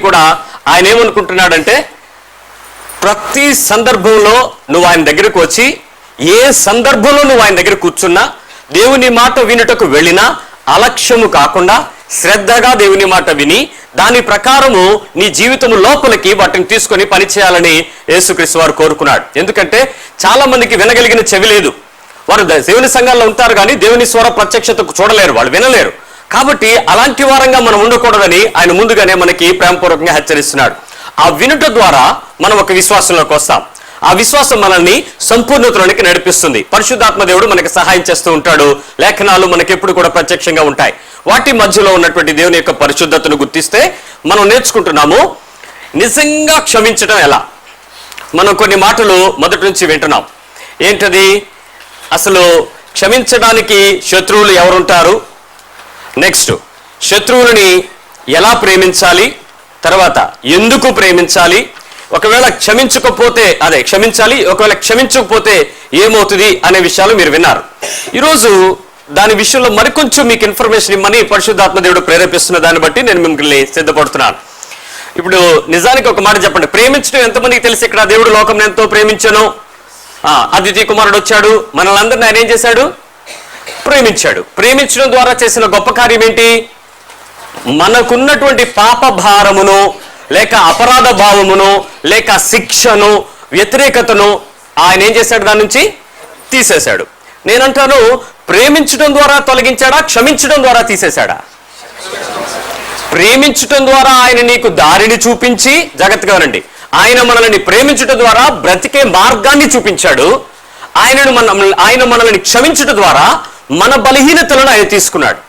కూడా ఆయన ఏమనుకుంటున్నాడంటే, ప్రతి సందర్భంలో నువ్వు ఆయన దగ్గరకు వచ్చి, ఏ సందర్భంలో నువ్వు ఆయన దగ్గర కూర్చున్నా, దేవుని మాట వినుటకు వెళ్ళినా అలక్ష్యము కాకుండా శ్రద్ధగా దేవుని మాట విని దాని ప్రకారము నీ జీవితం లోపలికి వాటిని తీసుకొని పనిచేయాలని యేసుక్రీస్తు వారు కోరుకున్నాడు. ఎందుకంటే చాలా మందికి వినగలిగిన చెవి లేదు. వారు దేవుని సంఘాల్లో ఉంటారు కానీ దేవుని స్వర ప్రత్యక్షతకు చూడలేరు, వాళ్ళు వినలేరు. కాబట్టి అలాంటి వారంగా మనం ఉండకూడదని ఆయన ముందుగానే మనకి ప్రేమపూర్వకంగా హెచ్చరిస్తున్నాడు. ఆ వినుట ద్వారా మనం ఒక విశ్వాసంలోకి వస్తాం. ఆ విశ్వాసం మనల్ని సంపూర్ణతలోనికి నడిపిస్తుంది. పరిశుద్ధాత్మ దేవుడు మనకి సహాయం చేస్తూ ఉంటాడు. లేఖనాలు మనకి ఎప్పుడు కూడా ప్రత్యక్షంగా ఉంటాయి. వాటి మధ్యలో ఉన్నటువంటి దేవుని యొక్క పరిశుద్ధతను గుర్తిస్తే మనం నేర్చుకుంటున్నాము నిజంగా క్షమించడం ఎలా. మనం కొన్ని మాటలు మొదటి నుంచి వింటున్నాం. ఏంటది? అసలు క్షమించడానికి శత్రువులు ఎవరుంటారు, నెక్స్ట్ శత్రువులని ఎలా ప్రేమించాలి, తర్వాత ఎందుకు ప్రేమించాలి, ఒకవేళ క్షమించకపోతే క్షమించాలి, ఒకవేళ క్షమించకపోతే ఏమవుతుంది అనే విషయాలు మీరు విన్నారు. ఈరోజు దాని విషయంలో మరికొంచెం మీకు ఇన్ఫర్మేషన్ ఇమ్మని పరిశుద్ధాత్మ దేవుడు ప్రేరేపిస్తున్న దాన్ని బట్టి నేను మిమ్మల్ని సిద్ధపడుతున్నాను. ఇప్పుడు నిజానికి ఒక మాట చెప్పండి, ప్రేమించడం ఎంతమందికి తెలిసి? ఇక్కడ దేవుడు లోకం ఎంతో ప్రేమించను. అతిథి కుమారుడు వచ్చాడు, మనల్ని అందరినీ ఆయన ఏం చేశాడు? ప్రేమించాడు. ప్రేమించడం ద్వారా చేసిన గొప్ప కార్యం ఏంటి? మనకున్నటువంటి పాప భారమును, లేక అపరాధ భావమును, లేక శిక్షను, వ్యతిరేకతను ఆయన ఏం చేశాడు? దాని నుంచి తీసేశాడు. నేనంటాను, ప్రేమించడం ద్వారా తొలగించాడా, క్షమించడం ద్వారా తీసేశాడా? ప్రేమించడం ద్వారా ఆయన నీకు దారిని చూపించి, జాగ్రత్తగా వినండి, ఆయన మనల్ని ప్రేమించడం ద్వారా బ్రతికే మార్గాన్ని చూపించాడు. ఆయన మనల్ని క్షమించడం ద్వారా మన బలహీనతలను ఆయన తీసుకున్నాడు,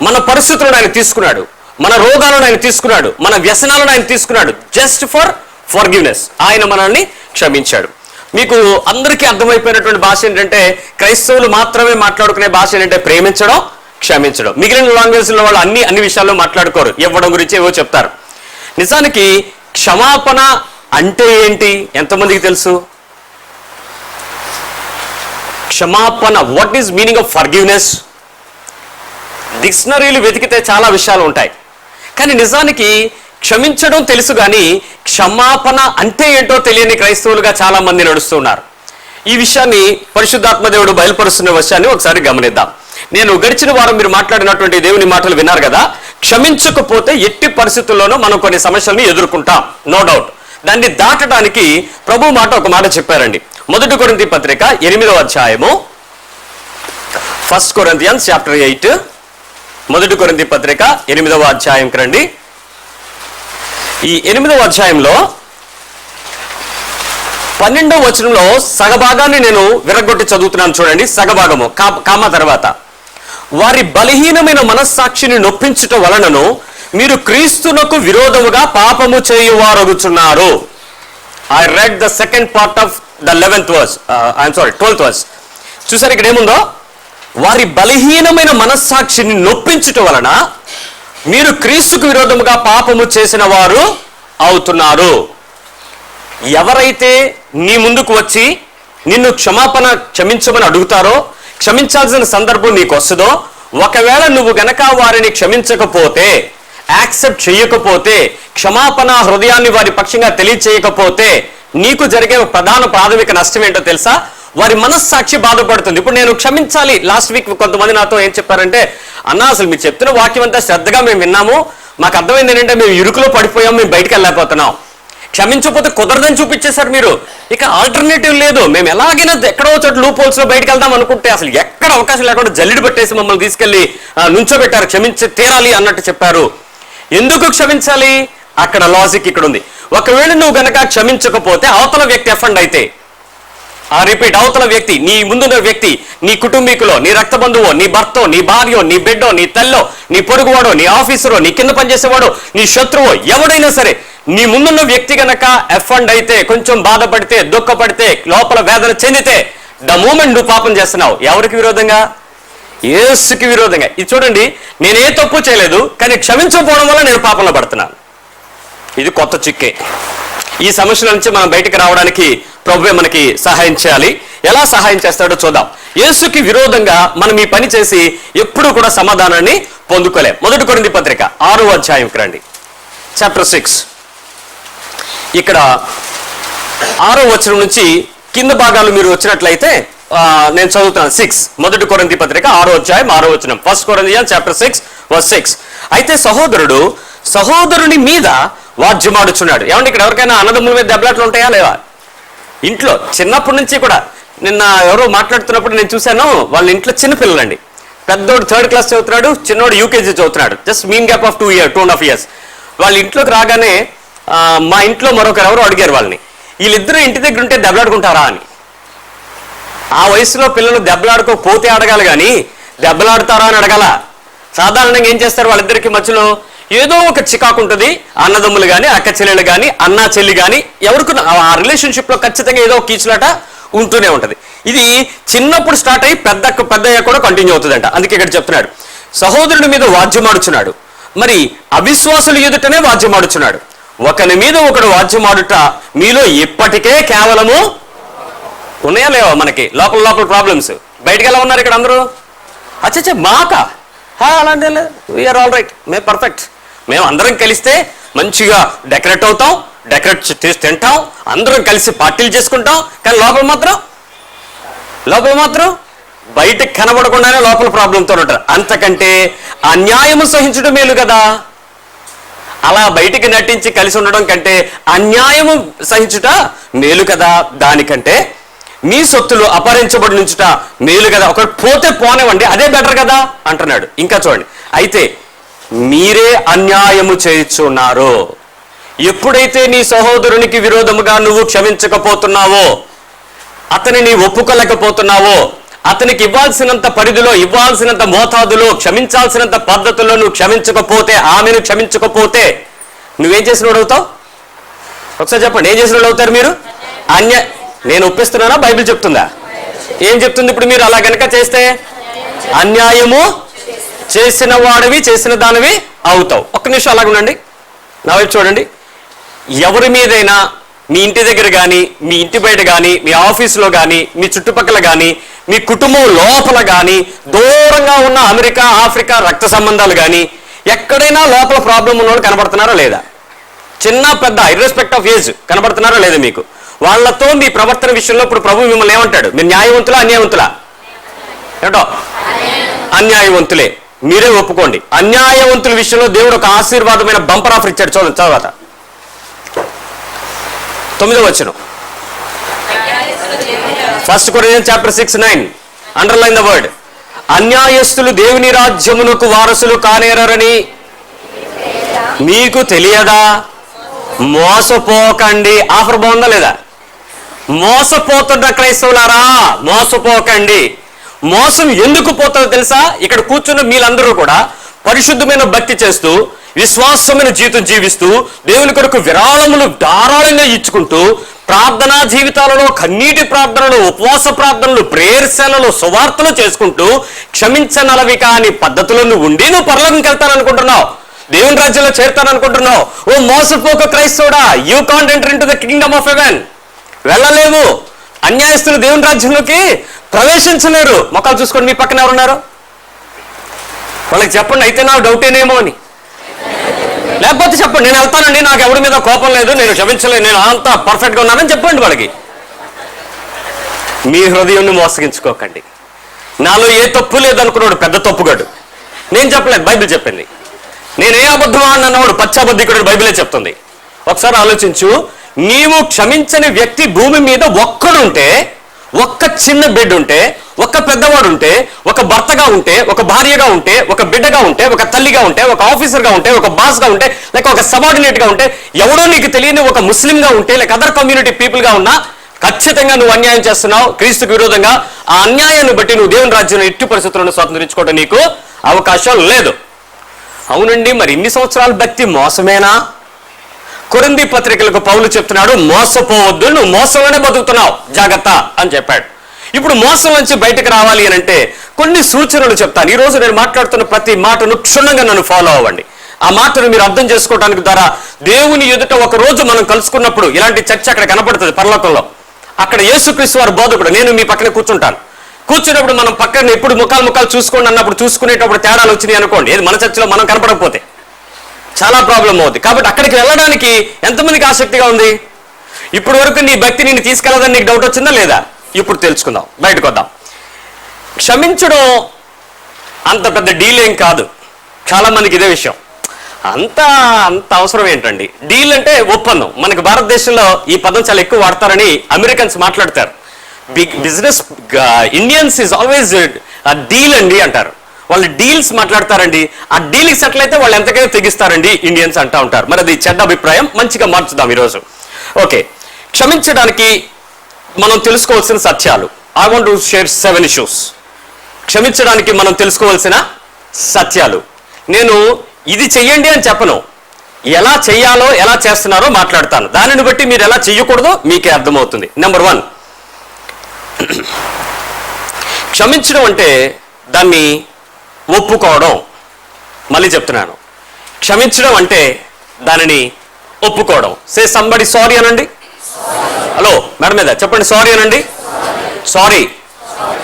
మన పరిస్థితులను ఆయన తీసుకున్నాడు, మన రోగాలను ఆయన తీసుకున్నాడు, మన వ్యసనాలను ఆయన తీసుకున్నాడు. జస్ట్ ఫర్ ఫర్గివ్నెస్ ఆయన మనల్ని క్షమించాడు. మీకు అందరికీ అర్థమైపోయినటువంటి భాష ఏంటంటే, క్రైస్తవులు మాత్రమే మాట్లాడుకునే భాష ఏంటంటే ప్రేమించడం, క్షమించడం. మిగిలిన లాంగ్వేజ్లో వాళ్ళు అన్ని విషయాల్లో మాట్లాడుకోరు, ఇవ్వడం గురించి ఏవో చెప్తారు. నిజానికి క్షమాపణ అంటే ఏంటి ఎంతమందికి తెలుసు? క్షమాపణ, what is meaning of forgiveness? డిక్షనరీలు వెతికితే చాలా విషయాలు ఉంటాయి. కానీ నిజానికి క్షమించడం తెలుసు కానీ క్షమాపణ అంటే ఏంటో తెలియని క్రైస్తవులుగా చాలా మంది నడుస్తున్నారు. ఈ విషయాన్ని పరిశుద్ధాత్మ దేవుడు బయలుపరుస్తున్న విషయాన్ని ఒకసారి గమనిద్దాం. నేను గడిచిన వారం మీరు మాట్లాడినటువంటి దేవుని మాటలు విన్నారు కదా. క్షమించకపోతే ఎట్టి పరిస్థితుల్లోనూ మనం కొన్ని సమస్యలను ఎదుర్కొంటాం, నో డౌట్. దాన్ని దాటడానికి ప్రభు ఒక మాట చెప్పారండి. 1 కొరింథీ పత్రిక 8వ అధ్యాయము, 1 Corinthians chapter 8, 1 కొరింథీ పత్రిక 8వ అధ్యాయంకి రండి. ఈ 8వ అధ్యాయంలో 12వ వచనంలో సగభాగాన్ని నేను విరగొట్టి చదువుతున్నాను చూడండి. సగభాగము కామ తర్వాత, వారి బలహీనమైన మనస్సాక్షిని నొప్పించటం వలనను మీరు క్రీస్తునకు విరోధముగా పాపము చేయువారగుచున్నారు. I read the second part of the 11th verse. 12th verse. చూసారు ఇక్కడ ఏముందో? వారి బలహీనమైన మనస్సాక్షిని నొప్పించటం వలన మీరు క్రీస్తుకు విరోధముగా పాపము చేసిన వారు అవుతున్నారు. ఎవరైతే నీ ముందుకు వచ్చి నిన్ను క్షమించమని అడుగుతారో, క్షమించాల్సిన సందర్భం నీకు వస్తుందో, ఒకవేళ నువ్వు గనక వారిని క్షమించకపోతే, యాక్సెప్ట్ చేయకపోతే, క్షమాపణ హృదయాన్ని వారి పక్షంగా తెలియచేయకపోతే నీకు జరిగే ప్రాథమిక నష్టం ఏంటో తెలుసా? వారి మనస్సాక్షి బాధపడుతుంది. ఇప్పుడు నేను క్షమించాలి. లాస్ట్ వీక్ కొంతమంది నాతో ఏం చెప్పారంటే, అన్నా అసలు మీరు చెప్తున్న వాక్యం అంతా శ్రద్ధగా మేము విన్నాము, మాకు అర్థమైంది ఏంటంటే మేము ఇరుకులో పడిపోయాం, మేము బయటకు వెళ్ళలేకపోతున్నాం, క్షమించకపోతే కుదరదని చూపించేశారు మీరు, ఇక ఆల్టర్నేటివ్ లేదు, మేము ఎలాగైనా ఎక్కడో చోట లూప్ హోల్స్ లో బయటకు వెళ్దాం అనుకుంటే అసలు ఎక్కడ అవకాశం లేకుండా జల్లిడి పట్టేసి మమ్మల్ని తీసుకెళ్లి నుంచోబెట్టారు, క్షమించి తీరాలి అన్నట్టు చెప్పారు. ఎందుకు క్షమించాలి? అక్కడ లాజిక్ ఇక్కడ ఉంది. ఒకవేళ నువ్వు గనక క్షమించకపోతే అవతల వ్యక్తి ఎఫెండ్ అయితే, రిపీట్, అవతల వ్యక్తి, నీ ముందున్న వ్యక్తి, నీ కుటుంబీకులో, నీ రక్త బంధువో, నీ భర్తో, నీ భార్యో, నీ బిడ్డో, నీ తల్లో, నీ పొరుగువాడో, నీ ఆఫీసరో, నీ కింద పనిచేసేవాడో, నీ శత్రువో, ఎవడైనా సరే నీ ముందున్న వ్యక్తి గనక ఎఫెండ్ అయితే, కొంచెం బాధపడితే, దుఃఖపడితే, లోపల వేదన చెందితే, ద మూమెంట్ నువ్వు పాపం చేస్తున్నావు. ఎవరికి విరోధంగా? యేసుకి విరోధంగా. ఇది చూడండి, నేనే తప్పు చేయలేదు కానీ క్షమించకపోవడం వల్ల నేను పాపంలో పడుతున్నాను. ఇది కొత్త చిక్కే. ఈ సమస్యల నుంచి మనం బయటికి రావడానికి ప్రభువే మనకి సహాయం చేయాలి. ఎలా సహాయం చేస్తాడో చూద్దాం. యేసుకి విరోధంగా మనం ఈ పని చేసి ఎప్పుడూ కూడా సమాధానాన్ని పొందుకోలేం. 1 కొరింథీ పత్రిక 6వ అధ్యాయంకి రండి. చాప్టర్ 6 ఇక్కడ 6వ వచనం నుంచి కింద భాగాలు మీరు వచ్చినట్లయితే నేను చదువుతున్నాను. 6 మొదటి కొరింథీ పత్రిక 6వ అధ్యాయం 6వ వచనం. 1 Corinthians చాప్టర్ 6 verse 6. అయితే సహోదరుడు సహోదరుని మీద వాద్యమాడుచున్నాడు. ఏమంటే ఇక్కడ ఎవరికైనా అన్నదమ్ముల మీద దెబ్బలాట్లు ఉంటాయా లేవా? ఇంట్లో చిన్నప్పటి నుంచి కూడా నిన్న ఎవరో మాట్లాడుతున్నప్పుడు నేను చూశాను, వాళ్ళ ఇంట్లో చిన్నపిల్లలండి. పెద్దోడు 3rd క్లాస్ చదువుతున్నాడు, చిన్నోడు యూకేజీ చదువుతున్నాడు. Just mean gap of 2.5 years. వాళ్ళ ఇంట్లోకి రాగానే మా ఇంట్లో మరొకరు ఎవరో అడిగారు వాళ్ళని, వీళ్ళిద్దరూ ఇంటి దగ్గర ఉంటే దెబ్బలాడుకుంటారా అని. ఆ వయసులో పిల్లలు దెబ్బలాడుకోకపోతే అడగాలి కానీ దెబ్బలాడతారా అని అడగాల. సాధారణంగా ఏం చేస్తారు, వాళ్ళిద్దరికి మధ్యలో ఏదో ఒక చికాకు ఉంటుంది. అన్నదమ్ములు కానీ అక్క చెల్లెలు కానీ అన్న చెల్లి కానీ ఎవరికి ఆ రిలేషన్షిప్లో ఖచ్చితంగా ఏదో ఒక కీచులాట ఉంటూనే ఉంటుంది. ఇది చిన్నప్పుడు స్టార్ట్ అయ్యి పెద్దయ్యా కూడా కంటిన్యూ అవుతుందంట. అందుకే ఇక్కడ చెప్తున్నాడు సహోదరుడి మీద వాద్యమాడుచున్నాడు, మరి అవిశ్వాసులు ఎదుటనే వాద్యమాడుచున్నాడు. ఒకని మీద ఒకడు వాద్యమాడుట మీలో ఇప్పటికే కేవలము ఉన్నాయా లేవా? మనకి లోపల ప్రాబ్లమ్స్. బయటకు ఎలా ఉన్నారు ఇక్కడ అందరూ? అచ్చచ్చా మాకా అలాంటి వీఆర్ ఆల్ రైట్, మేము పర్ఫెక్ట్. మేము అందరం కలిస్తే మంచిగా డెకరేట్ అవుతాం, డెకరేట్ చేసి తింటాం, అందరం కలిసి పార్టీలు చేసుకుంటాం. కానీ లోపల మాత్రం బయటకు కనబడకుండానే లోపల ప్రాబ్లంతో ఉంటారు. అంతకంటే అన్యాయము సహించడం మేలు కదా. అలా బయటికి నటించి కలిసి ఉండడం కంటే అన్యాయము సహించుట మేలు కదా. దానికంటే మీ సొత్తులు అపహరించబడి నుంచుట మేలు కదా. ఒకటి పోతే పోనివ్వండి, అదే బెటర్ కదా అంటున్నాడు. ఇంకా చూడండి, అయితే మీరే అన్యాయము చేయుచున్నారు. ఎప్పుడైతే నీ సహోదరునికి విరోధముగా నువ్వు క్షమించకపోతున్నావో, అతనిని ఒప్పుకోలేకపోతున్నావో, అతనికి ఇవ్వాల్సినంత పరిధిలో ఇవ్వాల్సినంత మోతాదులో క్షమించాల్సినంత పద్ధతుల్లో నువ్వు క్షమించకపోతే, ఆమెను క్షమించకపోతే నువ్వేం చేసిన వాడు అవుతావు? ఒకసారి చెప్పండి, ఏం చేసిన వాడు అవుతారు మీరు? నేను ఒప్పిస్తున్నానా? బైబిల్ చెప్తుందా? ఏం చెప్తుంది? ఇప్పుడు మీరు అలా గనక చేస్తే అన్యాయము చేసిన వాడివి, చేసిన దానివి అవుతావు. ఒక్క నిమిషం అలాగ ఉండండి, నా వైపు చూడండి. ఎవరి మీదైనా మీ ఇంటి దగ్గర కానీ, మీ ఇంటి బయట కానీ, మీ ఆఫీసులో కానీ, మీ చుట్టుపక్కల కానీ, మీ కుటుంబం లోపల కానీ, దూరంగా ఉన్న అమెరికా, ఆఫ్రికా రక్త సంబంధాలు కానీ ఎక్కడైనా లోపల ప్రాబ్లం ఉన్నవాళ్ళు కనబడుతున్నారా లేదా? చిన్న పెద్ద ఇర్రెస్పెక్ట్ ఆఫ్ ఏజ్ కనబడుతున్నారా లేదా మీకు? వాళ్ళతో మీ ప్రవర్తన విషయంలో ఇప్పుడు ప్రభు మిమ్మల్ని ఏమంటాడు? మీరు న్యాయవంతులా అన్యాయవంతులా? ఏమిటో అన్యాయవంతులే. మీరే ఒప్పుకోండి. అన్యాయవంతుల విషయంలో దేవుడు ఒక ఆశీర్వాదమైన బంపర్ ఆఫర్ ఇచ్చాడు. చూడండి తర్వాత 9వ వచనం. 1 Corinthians chapter 6:9. Underline the word. అన్యాయస్తులు దేవుని రాజ్యమునకు వారసులు కానేరని మీకు తెలియదా? మోసపోకండి. ఆఫర్ బాగుందా లేదా? మోసపోతున్న క్రైస్తవులారా, మోసపోకండి. మోసం ఎందుకు పోతుందో తెలుసా? ఇక్కడ కూర్చున్న మీరందరూ కూడా పరిశుద్ధమైన భక్తి చేస్తూ, విశ్వాసమైన జీవితం జీవిస్తూ, దేవుని కొరకు విరాళములు ధారాళంగా ఇచ్చుకుంటూ, ప్రార్థనా జీవితాలలో కన్నీటి ప్రార్థనలు, ఉపవాస ప్రార్థనలు, ప్రేయర్ సెలలు, సువార్తలు చేసుకుంటూ క్షమించనలవి కాని పద్ధతులను ఉండి నువ్వు పరలోకంకి వెళ్తాననుకుంటున్నావు, దేవుని రాజ్యంలో చేరుతాననుకుంటున్నావు. ఓ మోసపోక క్రైస్తవుడా, you can't enter into the kingdom of heaven. వెళ్ళలేవు. అన్యాయస్తులు దేవుని రాజ్యంలోకి ప్రవేశించలేరు. మొక్కలు చూసుకోండి, మీ పక్కన ఎవరున్నారు వాళ్ళకి చెప్పండి. అయితే నాకు డౌటేనేమో అని. లేకపోతే చెప్పండి, నేను వెళ్తానండి, నాకు ఎవరి మీద కోపం లేదు, నేను క్షమించలేదు, నేను అంతా పర్ఫెక్ట్గా ఉన్నానని చెప్పండి వాళ్ళకి. మీ హృదయాన్ని మోసగించుకోకండి. నాలో ఏ తప్పు లేదనుకున్నాడు పెద్ద తప్పుగాడు. నేను చెప్పలేదు, బైబిల్ చెప్పింది. నేనే అబద్ధమా అన్నవాడు పచ్చాబద్ధికుడు, బైబిలే చెప్తుంది. ఒకసారి ఆలోచించు. నీవు క్షమించని వ్యక్తి భూమి మీద ఒక్కడుంటే, ఒక్క చిన్న బిడ్డ ఉంటే, ఒక్క పెద్దవాడు ఉంటే, ఒక భర్తగా ఉంటే, ఒక భార్యగా ఉంటే, ఒక బిడ్డగా ఉంటే, ఒక తల్లిగా ఉంటే, ఒక ఆఫీసర్గా ఉంటే, ఒక బాస్గా ఉంటే, లేక ఒక సబార్డినేట్గా ఉంటే, ఎవడో నీకు తెలియని ఒక ముస్లింగా ఉంటే, లేక అదర్ కమ్యూనిటీ పీపుల్గా ఉన్నా ఖచ్చితంగా నువ్వు అన్యాయం చేస్తున్నావు క్రీస్తుకు విరోధంగా. ఆ అన్యాయాన్ని బట్టి నువ్వు దేవుని రాజ్యంలో ఎట్టి పరిస్థితులను స్వాతంత్రించుకోవడం నీకు అవకాశం లేదు. అవునండి, మరి ఇన్ని సంవత్సరాల భక్తి మోసమేనా? కొరింథీ పత్రికలకు పౌలు చెప్తున్నాడు, మోసపోవద్దు, నువ్వు మోసంలోనే బతుకుతున్నావు, జాగ్రత్త అని చెప్పాడు. ఇప్పుడు మోసం నుంచి బయటకు రావాలి అని అంటే కొన్ని సూచనలు చెప్తాను. ఈ రోజు నేను మాట్లాడుతున్న ప్రతి మాటను క్షుణ్ణంగా నన్ను ఫాలో అవ్వండి. ఆ మాటను మీరు అర్థం చేసుకోవడానికి ద్వారా దేవుని ఎదుట ఒక రోజు మనం కలుసుకున్నప్పుడు ఇలాంటి చర్చ అక్కడ కనపడుతుంది పరలోకంలో. అక్కడ యేసుక్రీస్తు వారి బోధకుడు, నేను మీ పక్కన కూర్చుంటాను. కూర్చున్నప్పుడు మనం పక్కన ఎప్పుడు ముఖాలు చూసుకోండి అన్నప్పుడు చూసుకునేటప్పుడు తేడాలు వచ్చినాయి అనుకోండి, ఏది మన చర్చలో మనం కనపడకపోతే చాలా ప్రాబ్లం అవుతుంది. కాబట్టి అక్కడికి వెళ్ళడానికి ఎంతమందికి ఆసక్తిగా ఉంది? ఇప్పుడు వరకు నీ భక్తి నిన్ను తీసుకెళ్ళదని నీకు డౌట్ వచ్చిందా లేదా? ఇప్పుడు తెలుసుకుందాం, బయటకు వద్దాం. క్షమించడం అంత పెద్ద డీల్ ఏం కాదు. చాలా మందికి ఇదే విషయం. అంత అవసరం ఏంటండి? డీల్ అంటే ఒప్పందం. మనకి భారతదేశంలో ఈ పదం చాలా ఎక్కువ వాడతారని అమెరికన్స్ మాట్లాడతారు. Business Indians is always deal అండి అంటారు. వాళ్ళు డీల్స్ మాట్లాడతారండి. ఆ డీల్కి సెటిల్ అయితే వాళ్ళు ఎంతకైనా తెగిస్తారండి ఇండియన్స్ అంటూ ఉంటారు. మరి అది చెడ్డ అభిప్రాయం, మంచిగా మార్చుదాం ఈరోజు. ఓకే, క్షమించడానికి మనం తెలుసుకోవాల్సిన సత్యాలు. I want to share 7 issues. క్షమించడానికి మనం తెలుసుకోవాల్సిన సత్యాలు. నేను ఇది చెయ్యండి అని చెప్పను, ఎలా చెయ్యాలో ఎలా చేస్తున్నారో మాట్లాడతాను. దానిని బట్టి మీరు ఎలా చెయ్యకూడదో మీకే అర్థమవుతుంది. నెంబర్ 1, క్షమించడం అంటే దాన్ని ఒప్పుకోవడం. మళ్ళీ చెప్తున్నాను, క్షమించడం అంటే దానిని ఒప్పుకోవడం. సే సంబడి సారీ అనండి. హలో మేడం మీద చెప్పండి, సారీ అనండి. సారీ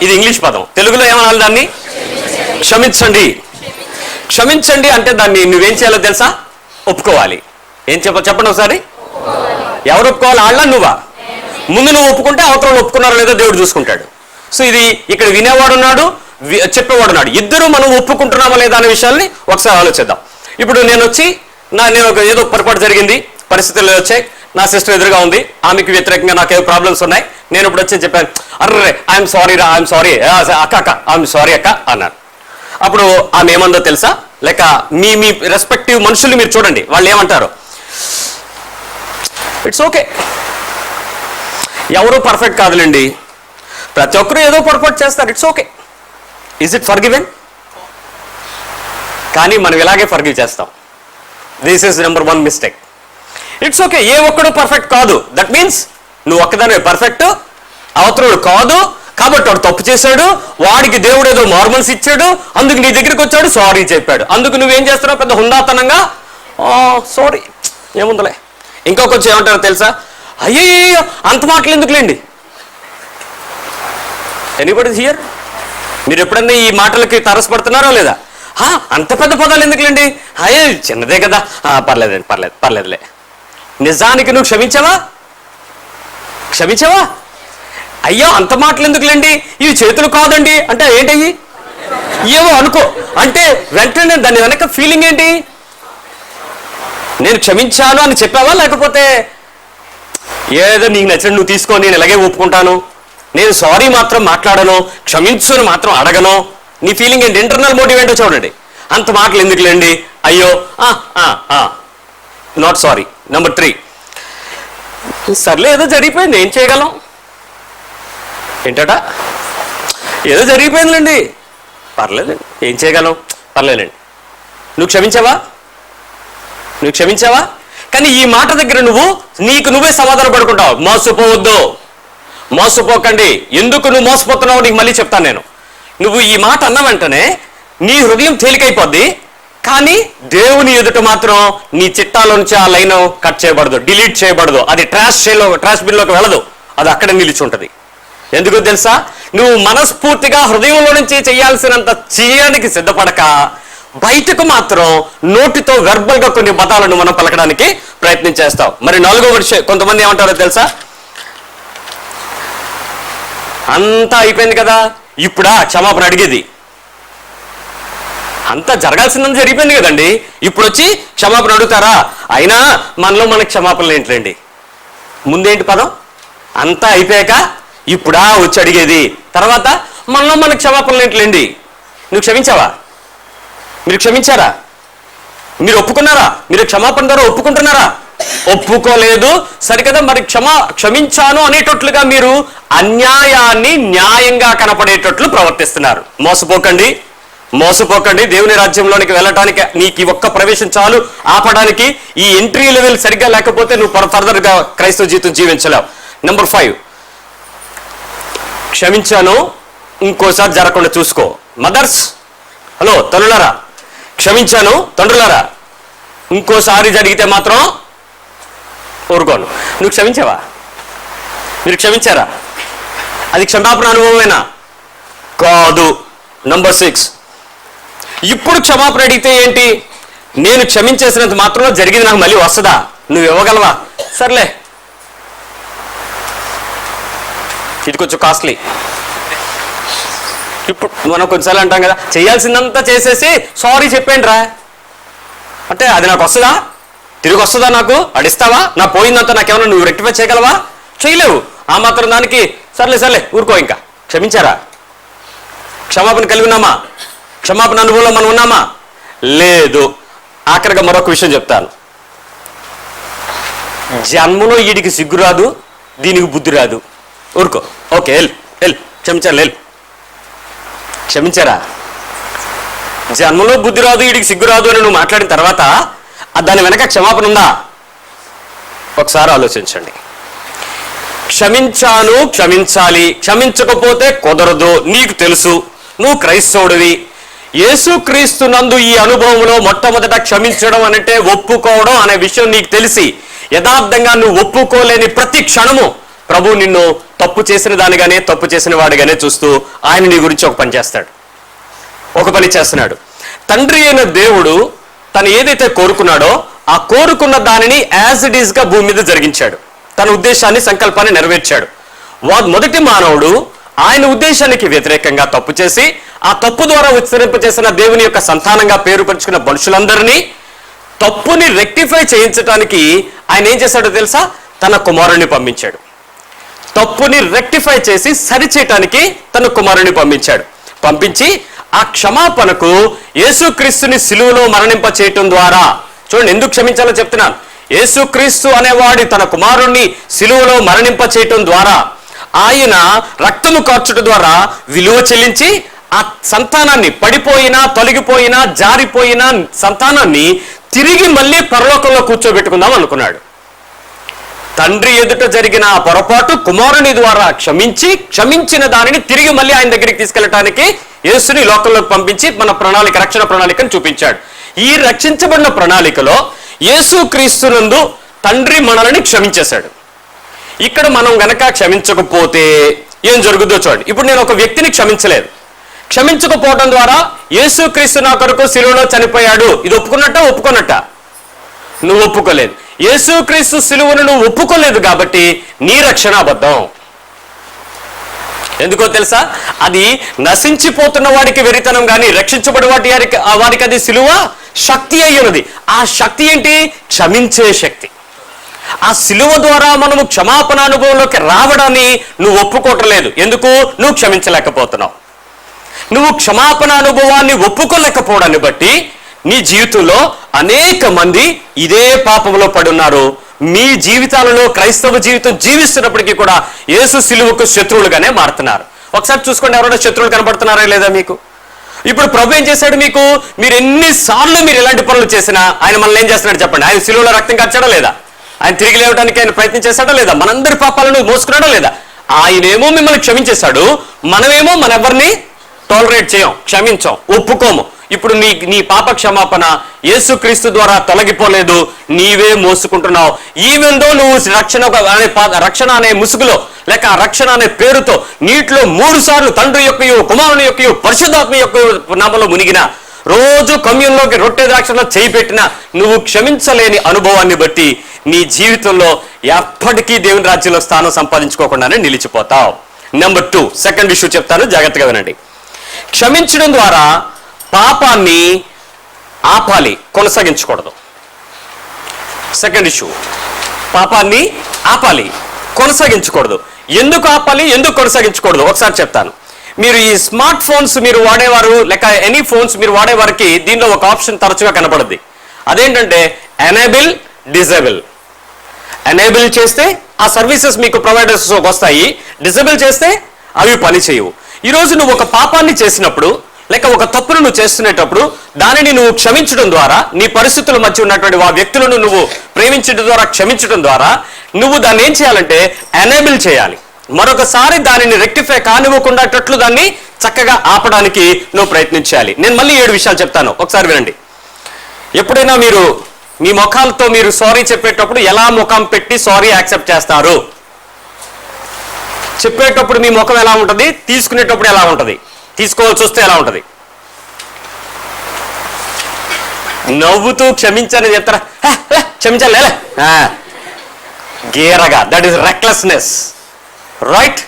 ఇది ఇంగ్లీష్ పదం, తెలుగులో ఏమనాలి దాన్ని? క్షమించండి. క్షమించండి అంటే దాన్ని నువ్వేం చేయాలో తెలుసా? ఒప్పుకోవాలి. ఏం చెప్పండి ఒకసారి. ఎవరు ఒప్పుకోవాలి? వాళ్ళ నువ్వా? ముందు నువ్వు ఒప్పుకుంటే అవతల ఒప్పుకున్నారో లేదో దేవుడు చూసుకుంటాడు. సో ఇది ఇక్కడ వినేవాడున్నాడు, చెప్పేవాడున్నాడు. ఇద్దరు మనం ఒప్పుకుంటున్నామా లేదా అనే విషయాల్ని ఒకసారి ఆలోచిద్దాం. ఇప్పుడు నేను వచ్చి నేను ఏదో పొరపాటు జరిగింది, పరిస్థితులు వచ్చాయి, నా సిస్టర్ ఎదురుగా ఉంది, ఆమెకి వ్యతిరేకంగా నాకు ఏదో ప్రాబ్లమ్స్ ఉన్నాయి. నేను ఇప్పుడు వచ్చి చెప్పాను, అర్రే ఐఎమ్ సారీ రా, ఐఎమ్ సారీ అక్క ఐఎమ్ సారీ అక్క అన్నాను. అప్పుడు ఆమె ఏమందో తెలుసా? లేక మీ రెస్పెక్టివ్ మనుషుల్ని మీరు చూడండి, వాళ్ళు ఏమంటారు? It's okay. ఎవరు పర్ఫెక్ట్ కాదులేండి, ప్రతి ఒక్కరూ ఏదో పొరపాటు చేస్తారు, it's okay. Is it forgiven? కానీ మనం ఇలాగే ఫర్గివ్ చేస్తాం. This is number 1 mistake. It's okay, ఏ ఒక్కడు పర్ఫెక్ట్ కాదు. దట్ మీన్స్ నువ్వు ఒక్కదానివే పర్ఫెక్ట్, అవతరుడు కాదు. కాబట్టి వాడు తప్పు చేశాడు, వాడికి దేవుడు ఏదో నార్మల్స్ ఇచ్చాడు, అందుకు నీ దగ్గరికి వచ్చాడు, సారీ చెప్పాడు. అందుకు నువ్వేం చేస్తున్నావు? పెద్ద హుందాతనంగా సారీ ఏముందలే. ఇంకా కొంచెం ఏమంటారో తెలుసా? అయ్యో అంత మాటలు ఎందుకులేండి. Anybody here? మీరు ఎప్పుడన్నా ఈ మాటలకి తరసపడుతున్నారో లేదా? అంత పెద్ద పదాలు ఎందుకులేండి, అయ్యో చిన్నదే కదా, పర్లేదండి పర్లేదులే. నిజానికి నువ్వు క్షమించావా? అయ్యో అంత మాటలు ఎందుకులేండి, ఇవి చేతులు కాదండి అంటే ఏంటయ్యి? ఏవో అనుకో అంటే వెంటనే దాని వెనక ఫీలింగ్ ఏంటి? నేను క్షమించాను అని చెప్పావా? లేకపోతే ఏదో నీకు నచ్చిన నువ్వు తీసుకో, నేను ఇలాగే ఒప్పుకుంటాను, నేను సారీ మాత్రం మాట్లాడను, క్షమించుని మాత్రం అడగను, నీ ఫీలింగ్ ఏంటి? ఇంటర్నల్ మోటివ్ ఏంటో చూడండి. అంత మాటలు ఎందుకులేండి, అయ్యో నాట్ సారీ. నెంబర్ 3, సర్లే ఏదో జరిగిపోయింది, ఏం చేయగలం? ఏంటట? ఏదో జరిగిపోయిందిలేండి, పర్లేదండి, ఏం చేయగలం, పర్లేదండి. నువ్వు క్షమించావా? కానీ ఈ మాట దగ్గర నీకు నువ్వే సమాధానం పడుకుంటావు. మోసపోకండి. ఎందుకు నువ్వు మోసపోతున్నావు నీకు మళ్ళీ చెప్తాను నేను. నువ్వు ఈ మాట అన్న వెంటనే నీ హృదయం తేలికైపోద్ది, కానీ దేవుని ఎదుట మాత్రం నీ చిట్టాలో నుంచి ఆ లైన్ కట్ చేయబడదు, డిలీట్ చేయబడదు, అది ట్రాష్ బిన్లోకి వెళ్ళదు, అది అక్కడే నిలిచి ఉంటుంది. ఎందుకో తెలుసా? నువ్వు మనస్ఫూర్తిగా హృదయంలో నుంచి చేయాల్సినంత చేయడానికి సిద్ధపడక బయటకు మాత్రం నోటితో వెర్బల్గా కొన్ని పదాలను మనం పలకడానికి ప్రయత్నం చేస్తావు. మరి 4వ విషయం, కొంతమంది ఏమంటారో తెలుసా? అంతా అయిపోయింది కదా, ఇప్పుడా క్షమాపణ అడిగేది? అంతా జరగాల్సిందని జరిగిపోయింది కదండి, ఇప్పుడు వచ్చి క్షమాపణ అడుగుతారా? అయినా మనకి క్షమాపణలు ఏంటండి? ముందేంటి పదం? అంతా అయిపోయాక ఇప్పుడా వచ్చి అడిగేది, తర్వాత మనకి క్షమాపణలు ఏంటండి? నువ్వు క్షమించావా? మీరు క్షమించారా? మీరు ఒప్పుకున్నారా? మీరు క్షమాపణ ద్వారా ఒప్పుకుంటున్నారా? ఒప్పుకోలేదు, సరికదా. మరి క్షమించాను అనేటట్లుగా మీరు అన్యాయాన్ని న్యాయంగా కనపడేటట్లు ప్రవర్తిస్తున్నారు. మోసపోకండి. దేవుని రాజ్యంలోనికి వెళ్ళటానికి నీకు ఈ ఒక్క ప్రవేశం చాలు ఆపడానికి. ఈ ఎంట్రీ లెవెల్ సరిగ్గా లేకపోతే నువ్వు ఫర్దర్గా క్రైస్తవ జీవితం జీవించలేవు. నెంబర్ 5, క్షమించాను ఇంకోసారి జరగకుండా చూసుకో. మదర్స్, హలో తల్లులారా, క్షమించాను తండ్రులారా, ఇంకోసారి జరిగితే మాత్రం ఊరుకోను. నువ్వు క్షమించావా? మీరు క్షమించారా? అది క్షమాపణ అనుభవమేనా? కాదు. నెంబర్ 6, ఇప్పుడు క్షమాపణ అడిగితే ఏంటి? నేను క్షమించేసినంత మాత్రంలో జరిగింది నాకు మళ్ళీ వస్తుందా? నువ్వు ఇవ్వగలవా? సర్లే, ఇది కొంచెం కాస్ట్లీ. ఇప్పుడు మనం కొన్నిసార్లు అంటాం కదా, చేయాల్సిందంతా చేసేసి సారీ చెప్పండి రా అంటే అది నాకు వస్తుందా? తిరిగి వస్తుందా? నాకు అడిస్తావా? నా పోయిందంతా నాకేమన్నా నువ్వు రెక్టిఫై చేయగలవా? చేయలేవు. ఆ మాత్రం దానికి సర్లే సర్లే ఊరుకో. ఇంకా క్షమించారా? క్షమాపణ కలిగి ఉన్నామా? క్షమాపణ అనుభవంలో మనం ఉన్నామా? లేదు. ఆఖరిగా మరొక విషయం చెప్తాను. జన్మలో వీడికి సిగ్గు రాదు, దీనికి బుద్ధి రాదు. ఊరుకో. ఓకే, వెల్ క్షమించాలి, వెల్ క్షమించారా? జన్మలో బుద్ధి రాదు, వీడికి సిగ్గు రాదు అని నువ్వు మాట్లాడిన తర్వాత దాని వెనక క్షమాపణ ఉందా? ఒకసారి ఆలోచించండి. క్షమించాను, క్షమించాలి, క్షమించకపోతే కుదరదు. నీకు తెలుసు, నువ్వు క్రైస్తవుడివి. యేసుక్రీస్తు నందు ఈ అనుభవంలో మొట్టమొదట క్షమించడం అంటే ఒప్పుకోవడం అనే విషయం నీకు తెలిసి యథార్థంగా నువ్వు ఒప్పుకోలేని ప్రతి క్షణము ప్రభు నిన్ను తప్పు చేసిన దానిగానే, తప్పు చేసిన వాడిగానే చూస్తూ ఆయన నీ గురించి ఒక పని చేస్తున్నాడు. తండ్రి అయిన దేవుడు తను ఏదైతే కోరుకున్నాడో ఆ కోరుకున్న దానిని యాజ్ ఇట్ ఈస్ గా భూమి మీద జరిగించాడు. తన ఉద్దేశాన్ని, సంకల్పాన్ని నెరవేర్చాడు. మొదటి మానవుడు ఆయన ఉద్దేశానికి వ్యతిరేకంగా తప్పు చేసి ఆ తప్పు ద్వారా విస్తరింపచేసిన దేవుని యొక్క సంతానంగా పేరు పంచుకున్న మనుషులందరినీ తప్పుని రెక్టిఫై చేయించడానికి ఆయన ఏం చేశాడో తెలుసా? తన కుమారుణ్ణి పంపించాడు. తప్పుని రెక్టిఫై చేసి సరిచేయటానికి తన కుమారుని పంపించి ఆ క్షమాపణకు యేసుక్రీస్తుని సిలువలో మరణింప చేయటం ద్వారా, చూడండి ఎందుకు క్షమించాలో చెప్తున్నాను. యేసుక్రీస్తు అనేవాడి తన కుమారుణ్ణి సిలువలో మరణింప చేయటం ద్వారా, ఆయన రక్తము కార్చుట ద్వారా విలువ చెల్లించి ఆ సంతానాన్ని, పడిపోయినా తొలగిపోయినా జారిపోయిన సంతానాన్ని తిరిగి మళ్ళీ పరలోకంలో కూర్చోబెట్టుకుందాం అనుకున్నాడు. తండ్రి ఎదుట జరిగిన ఆ పొరపాటు కుమారుని ద్వారా క్షమించిన దానిని తిరిగి మళ్ళీ ఆయన దగ్గరికి తీసుకెళ్ళటానికి యేసుని లోకంలోకి పంపించి మన రక్షణ ప్రణాళికను చూపించాడు. ఈ రక్షించబడిన ప్రణాళికలో యేసుక్రీస్తునందు తండ్రి మనల్ని క్షమించేశాడు. ఇక్కడ మనం గనక క్షమించకపోతే ఏం జరుగుతుందో చూడండి. ఇప్పుడు నేను ఒక వ్యక్తిని క్షమించకపోవడం ద్వారా యేసుక్రీస్తు నా కొరకు సిలువలో చనిపోయాడు, ఇది ఒప్పుకున్నట్ట? నువ్వు ఒప్పుకోలేదు. యేసుక్రీస్తు సిలువను నువ్వు ఒప్పుకోలేదు కాబట్టి నీ రక్షణ అబద్ధం. ఎందుకో తెలుసా? అది నశించిపోతున్న వాడికి వెరితనం, కానీ రక్షించబడి వారికి అది సిలువ శక్తి అయ్యున్నది. ఆ శక్తి ఏంటి? క్షమించే శక్తి. ఆ సిలువ ద్వారా మనము క్షమాపణ అనుభవంలోకి రావడాన్ని నువ్వు ఒప్పుకోవటం లేదు. ఎందుకు? నువ్వు క్షమించలేకపోతున్నావు. నువ్వు క్షమాపణ అనుభవాన్ని ఒప్పుకోలేకపోవడాన్ని బట్టి నీ జీవితంలో అనేక మంది ఇదే పాపంలో పడున్నారు. మీ జీవితాలలో క్రైస్తవ జీవితం జీవిస్తున్నప్పటికీ కూడా యేసు సిలువకు శత్రువులుగానే మారుతున్నారు. ఒకసారి చూసుకోండి, ఎవరైనా శత్రువులు కనబడుతున్నారా లేదా మీకు? ఇప్పుడు ప్రభు ఏం చేశాడు? మీరు ఎన్నిసార్లు మీరు ఎలాంటి పనులు చేసినా ఆయన మనల్ని ఏం చేస్తున్నాడు చెప్పండి? ఆయన సిలువలో రక్తం కార్చాడా లేదా? ఆయన తిరిగి లేవడానికి ఆయన ప్రయత్నం చేశాడా లేదా? మనందరి పాపాలను మోసుకున్నాడా లేదా? ఆయనేమో మిమ్మల్ని క్షమించేశాడు, మనమేమో మనెవరిని టాలరేట్ చేయం, క్షమించాం, ఒప్పుకోము. ఇప్పుడు నీ పాప క్షమాపణ యేసుక్రీస్తు ద్వారా తొలగిపోలేదు, నీవే మోసుకుంటున్నావు. ఈవెందో నువ్వు రక్షణ అనే ముసుగులో లేక రక్షణ అనే పేరుతో నీటిలో 3 సార్లు తండ్రి యొక్కయు, కుమారుని యొక్కయు, పరిశుద్ధాత్మ యొక్క నామలో మునిగిన, రోజు కమ్యూన్లోకి రొట్టె ద్రాక్షలో చేయి పెట్టిన నువ్వు క్షమించలేని అనుభవాన్ని బట్టి నీ జీవితంలో ఎప్పటికీ దేవుని రాజ్యంలో స్థానం సంపాదించుకోకుండానే నిలిచిపోతావు. నెంబర్ 2, సెకండ్ ఇష్యూ చెప్తాను, జాగ్రత్తగా వినండి. క్షమించడం ద్వారా పాపాన్ని ఆపాలి, కొనసాగించకూడదు. సెకండ్ ఇష్యూ, పాపాన్ని ఆపాలి, కొనసాగించకూడదు. ఎందుకు ఆపాలి, ఎందుకు కొనసాగించకూడదు ఒకసారి చెప్తాను. మీరు ఈ స్మార్ట్ ఫోన్స్ మీరు వాడేవారు లేక ఎనీ ఫోన్స్ మీరు వాడేవారికి దీనిలో ఒక ఆప్షన్ తరచుగా కనపడుద్ది. అదేంటంటే ఎనేబుల్, డిజేబుల్. ఎనేబుల్ చేస్తే ఆ సర్వీసెస్ మీకు ప్రొవైడర్స్ వస్తాయి, డిజేబుల్ చేస్తే అవి పని చేయవు. ఈరోజు నువ్వు ఒక పాపాన్ని చేసినప్పుడు లేక ఒక తప్పును నువ్వు చేస్తున్నప్పుడు దానిని నువ్వు క్షమించడం ద్వారా, నీ పరిస్థితుల మధ్య ఉన్నటువంటి ఆ వ్యక్తులను నువ్వు ప్రేమించడం ద్వారా, క్షమించడం ద్వారా నువ్వు దాన్ని ఏం చేయాలంటే ఎనేబుల్ చేయాలి. మరొకసారి దానిని రెక్టిఫై కానివ్వకుండాటట్లు దాన్ని చక్కగా ఆపడానికి నువ్వు ప్రయత్నించాలి. నేను మళ్ళీ 7 విషయాలు చెప్తాను, ఒకసారి వినండి. ఎప్పుడైనా మీరు మీ ముఖాలతో మీరు సారీ చెప్పేటప్పుడు ఎలా ముఖం పెట్టి సారీ యాక్సెప్ట్ చేస్తారు? చెప్పేటప్పుడు మీ ముఖం ఎలా ఉంటుంది? తీసుకునేటప్పుడు ఎలా ఉంటుంది? తీసుకోవాల్సి వస్తే ఎలా ఉంటుంది? నవ్వుతూ క్షమించాలని చెప్తారా? క్షమించాలి లే గీరగా. That is recklessness, right?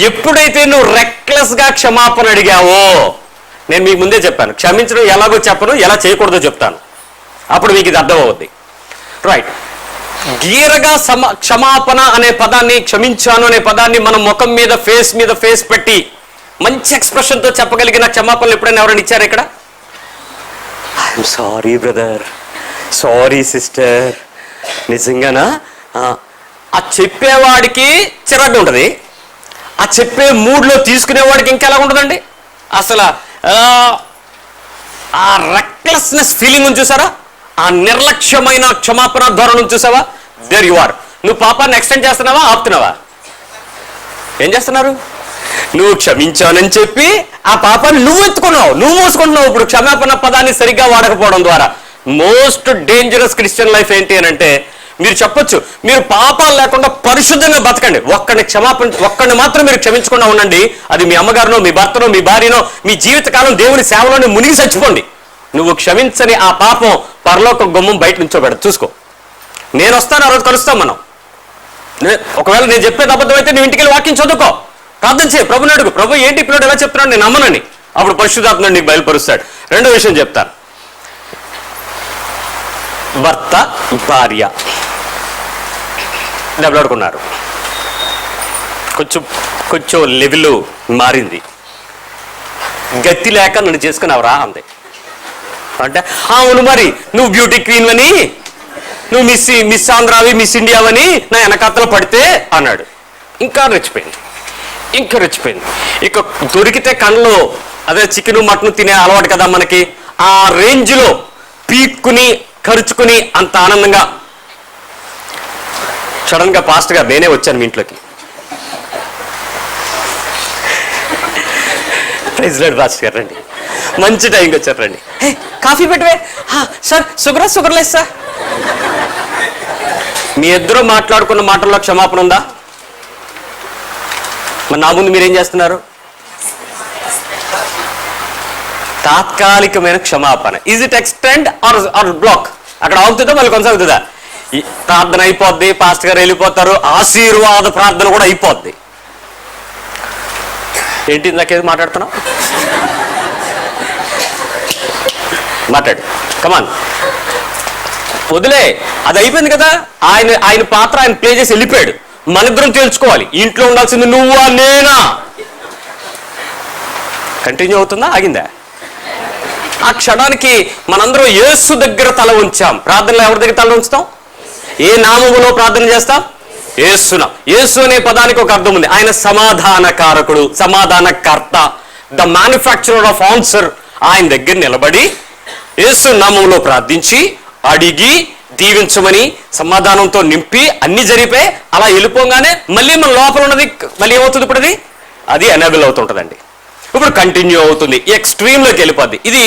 ఎప్పుడైతే నువ్వు రెక్లెస్ గా క్షమాపణ అడిగావో, నేను మీకు ముందే చెప్పాను, క్షమించడం ఎలాగో చెప్పను, ఎలా చేయకూడదో చెప్తాను, అప్పుడు మీకు ఇది అర్థమవుద్ది, రైట్? గీరగా క్షమాపణ అనే పదాన్ని, క్షమించాను అనే పదాన్ని మనం ముఖం మీద ఫేస్ పెట్టి మంచి ఎక్స్ప్రెషన్తో చెప్పగలిగిన క్షమాపణలు ఎప్పుడైనా ఎవరైనా ఇచ్చారు ఇక్కడ? I'm sorry brother, sorry sister. నిజంగానా? ఆ చెప్పేవాడికి చిరాకు ఉంటుంది, ఆ చెప్పే మూడ్లో తీసుకునేవాడికి ఇంకెలా ఉంటుందండి? అసలు ఆ రెక్లెస్నెస్ ఫీలింగ్ ఉంది చూసారా, ఆ నిర్లక్ష్యమైన క్షమాపణ ధోరణి చూసావా? There you are. నువ్వు పాపాన్ని ఎక్స్టెండ్ చేస్తున్నావా, ఆపుతున్నావా? ఏం చేస్తున్నారు? నువ్వు క్షమించానని చెప్పి ఆ పాపాన్ని నువ్వు ఎత్తుకున్నావు, నువ్వు మోసుకుంటున్నావు. ఇప్పుడు క్షమాపణ పదాన్ని సరిగ్గా వాడకపోవడం ద్వారా మోస్ట్ డేంజరస్ క్రిస్టియన్ లైఫ్ ఏంటి అని అంటే, మీరు చెప్పొచ్చు మీరు పాపాలు లేకుండా పరిశుద్ధంగా బతకండి, ఒక్కడిని మాత్రం మీరు క్షమించకుండా ఉండండి, అది మీ అమ్మగారినో, మీ భర్తనో, మీ భార్యనో, మీ జీవితకాలం దేవుని సేవలోనే మునిగి చచ్చిపోండి. నువ్వు క్షమించని ఆ పాపం పరలోక గుమ్మం బయట నుంచోబెడ. చూసుకో, నేను వస్తాను, ఆ రోజు కలుస్తాం మనం. ఒకవేళ నేను చెప్పేది అబద్ధం అయితే నువ్వు ఇంటికి వెళ్ళి వాక్యం చదువుకో, ప్రార్థన చేయి, ప్రభుని అడుగు, ప్రభు ఏంటి పిల్లడు ఎలా చెప్తున్నాడు, నేను నమ్మనని. అప్పుడు పరిశుద్ధాత్మ నీకు బయలుపరుస్తాడు. రెండో విషయం చెప్తాను, భర్త భార్య దెబ్బలాడుకున్నారు, కొంచెం లెవెల్ మారింది, గతి లేక నన్ను చేసుకున్నావురా అంది అంటే, అవును మరి నువ్వు బ్యూటీ క్వీన్ అని, నువ్వు మిస్ ఆంధ్రావి, మిస్ ఇండియావని నా వెనకాతలు పడితే అన్నాడు. ఇంకా రెచ్చిపోయింది. ఇక దొరికితే కళ్ళు అదే చికెన్ మటన్ తినే అలవాటు కదా మనకి, ఆ రేంజ్లో పీక్కుని ఖర్చుకుని అంత ఆనందంగా సడన్ గా పాస్ట్ గా నేనే వచ్చాను మీ ఇంట్లోకి. ప్రైజ్ లార్డ్ పాస్టర్ గారు రండి, మంచి టైంకి వచ్చారు, రండి. కాఫీ పెట్టవే సార్, షుగర్ లేదు సార్. మీ ఇద్దరు మాట్లాడుకున్న మాటల్లో క్షమాపణ ఉందా? మరి నా ముందు మీరేం చేస్తున్నారు? తాత్కాలికమైన క్షమాపణ. Is it extend or block? అక్కడ ఆగుతుందా మళ్ళీ కొనసాగుతుందా? ప్రార్థన అయిపోద్ది, పాస్టర్ గారు వెళ్ళిపోతారు, ఆశీర్వాద ప్రార్థన కూడా అయిపోద్ది. ఏంటి నాకేది మాట్లాడుతున్నావు? మాట్లాడు, కమాన్. వదిలే, అది అయిపోయింది కదా. ఆయన పాత్ర ఆయన ప్లే చేసి వెళ్ళిపోయాడు. మనిద్దరం తేల్చుకోవాలి, ఇంట్లో ఉండాల్సింది నువ్వా నేనా? కంటిన్యూ అవుతుందా, ఆగిందా? ఆ క్షణానికి మనందరం యేసు దగ్గర తల ఉంచాం. ప్రార్థనలో ఎవరి దగ్గర తల ఉంచుతాం? ఏ నామములో ప్రార్థన చేస్తాం? యేసున. యేసు అనే పదానికి ఒక అర్థం ఉంది, ఆయన సమాధానకారకుడు, సమాధానకర్త, ద మ్యానుఫ్యాక్చరర్ ఆఫ్ ఆన్సర్. ఆయన దగ్గర నిలబడి యేసు నామంలో ప్రార్థించి అడిగి దీవించమని సమాధానంతో నింపి అన్ని జరిపే అలా వెళ్ళిపోగానే మళ్ళీ మన లోపల ఉన్నది మళ్ళీ ఏమవుతుంది? ఇప్పుడు అది ఎనేబుల్ అవుతుంటుందండి. ఇప్పుడు కంటిన్యూ అవుతుంది, ఎక్స్ట్రీమ్లోకి వెళ్ళిపోద్ది. ఇది